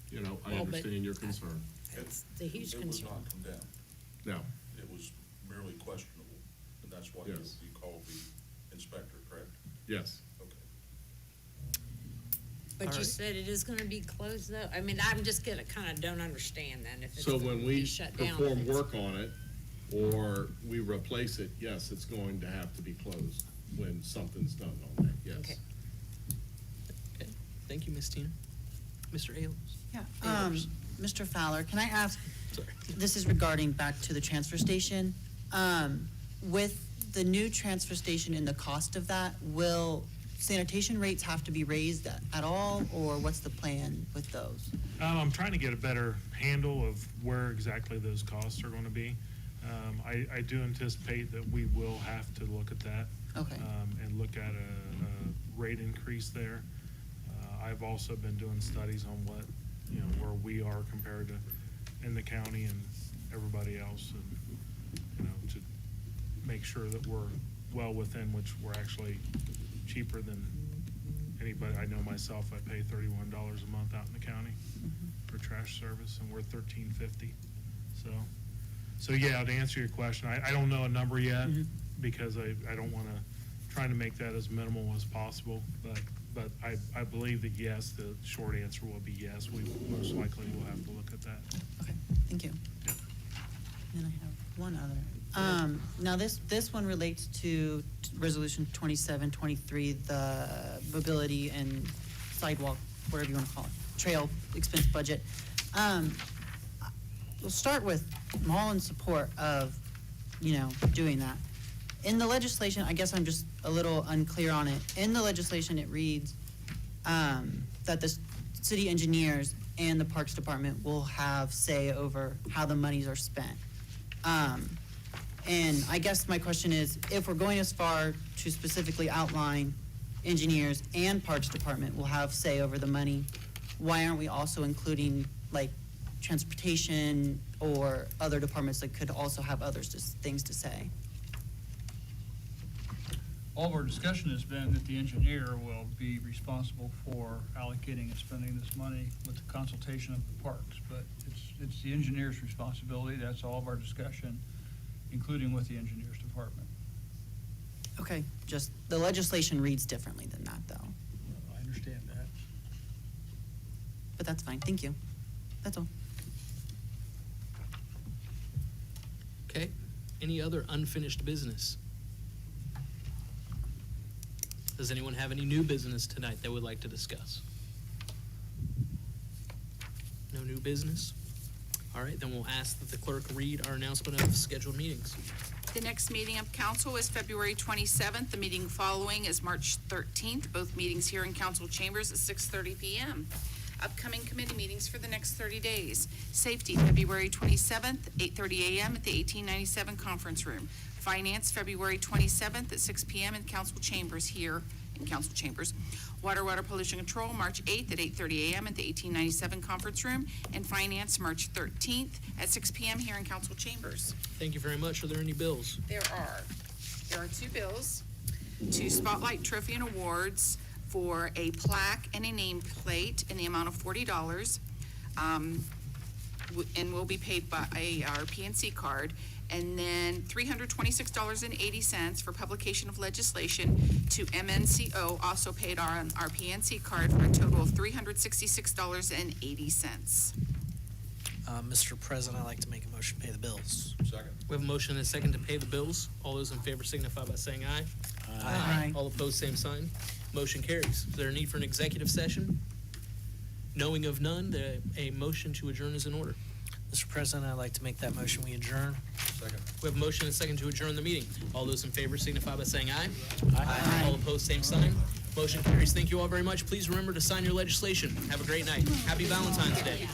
you know, I Well, but understand your concern. It's a huge It was concern. not condemned. No, It was merely questionable, and that's why you Yes. called the inspector, correct? yes. Okay. But All you right. said it is gonna be closed though? I mean, I'm just gonna, kinda don't understand then if it's So gonna when be we shut down. perform work on it, or we replace it, yes, it's going to have to be closed when something's done on that, yes. Okay. Okay, thank you, Ms. Tina. Mr. Ailes? Yeah, Ayers. Mr. Fowler, can I ask, Sorry. this is regarding back to the transfer station. With the new transfer station and the cost of that, will sanitation rates have to be raised at all, or what's the plan with those? I'm trying to get a better handle of where exactly those costs are gonna be. I do anticipate that we will have to look at that. Okay. And look at a rate increase there. I've also been doing studies on what, you know, where we are compared to in the county and everybody else, and, you know, to make sure that we're well within, which we're actually cheaper than anybody. I know myself, I pay $31 a month out in the county for trash service, and we're $13.50. So yeah, to answer your question, I don't know a number yet, because I don't wanna, trying to make that as minimal as possible, but I believe that yes, the short answer will be yes, we most likely will have to look at that. Okay, thank you. Yep. And I have one other. Now this one relates to Resolution 2723, the mobility and sidewalk, whatever you wanna call it, trail expense budget. We'll start with, I'm all in support of, you know, doing that. In the legislation, I guess I'm just a little unclear on it. In the legislation, it reads that the city engineers and the Parks Department will have say over how the monies are spent. And I guess my question is, if we're going as far to specifically outline engineers and Parks Department will have say over the money, why aren't we also including, like, transportation or other departments that could also have others, just things to say? All of our discussion has been that the engineer will be responsible for allocating and spending this money with the consultation of the parks, but it's the engineer's responsibility. That's all of our discussion, including with the engineer's department. Okay, just, the legislation reads differently than that, though. I understand that. But that's fine, thank you. That's all. Okay, any other unfinished business? Does anyone have any new business tonight they would like to discuss? No new business? All right, then we'll ask that the clerk read our announcement of scheduled meetings. The next meeting of council is February 27th. The meeting following is March 13th, both meetings here in council chambers at 6:30 PM. Upcoming committee meetings for the next 30 days. Safety, February 27th, 8:30 a.m. at the 1897 Conference Room. Finance, February 27th at 6 p.m. in Council Chambers here in Council Chambers. Water Pollution Control, March 8th at 8:30 a.m. at the 1897 Conference Room. And Finance, March 13th at 6 p.m. here in Council Chambers. Thank you very much. Are there any bills? There are two bills, two Spotlight Trophy and Awards for a plaque and a nameplate in the amount of $40, and will be paid by our PNC card. And then $326.80 for publication of legislation to MNCO, also paid on our PNC card, for a total of $366.80. Mr. President, I'd like to make a motion to pay the bills. Second. We have a motion and a second to pay the bills. All those in favor signify by saying aye. Aye. All opposed, same sign. Motion carries. Is there a need for an executive session? Knowing of none, a motion to adjourn is in order. Mr. President, I'd like to make that motion. We adjourn. Second. We have a motion and a second to adjourn the meeting. All those in favor signify by saying aye. Aye. All opposed, same sign. Motion carries. Thank you all very much. Please remember to sign your legislation. Have a great night. Happy Valentine's Day.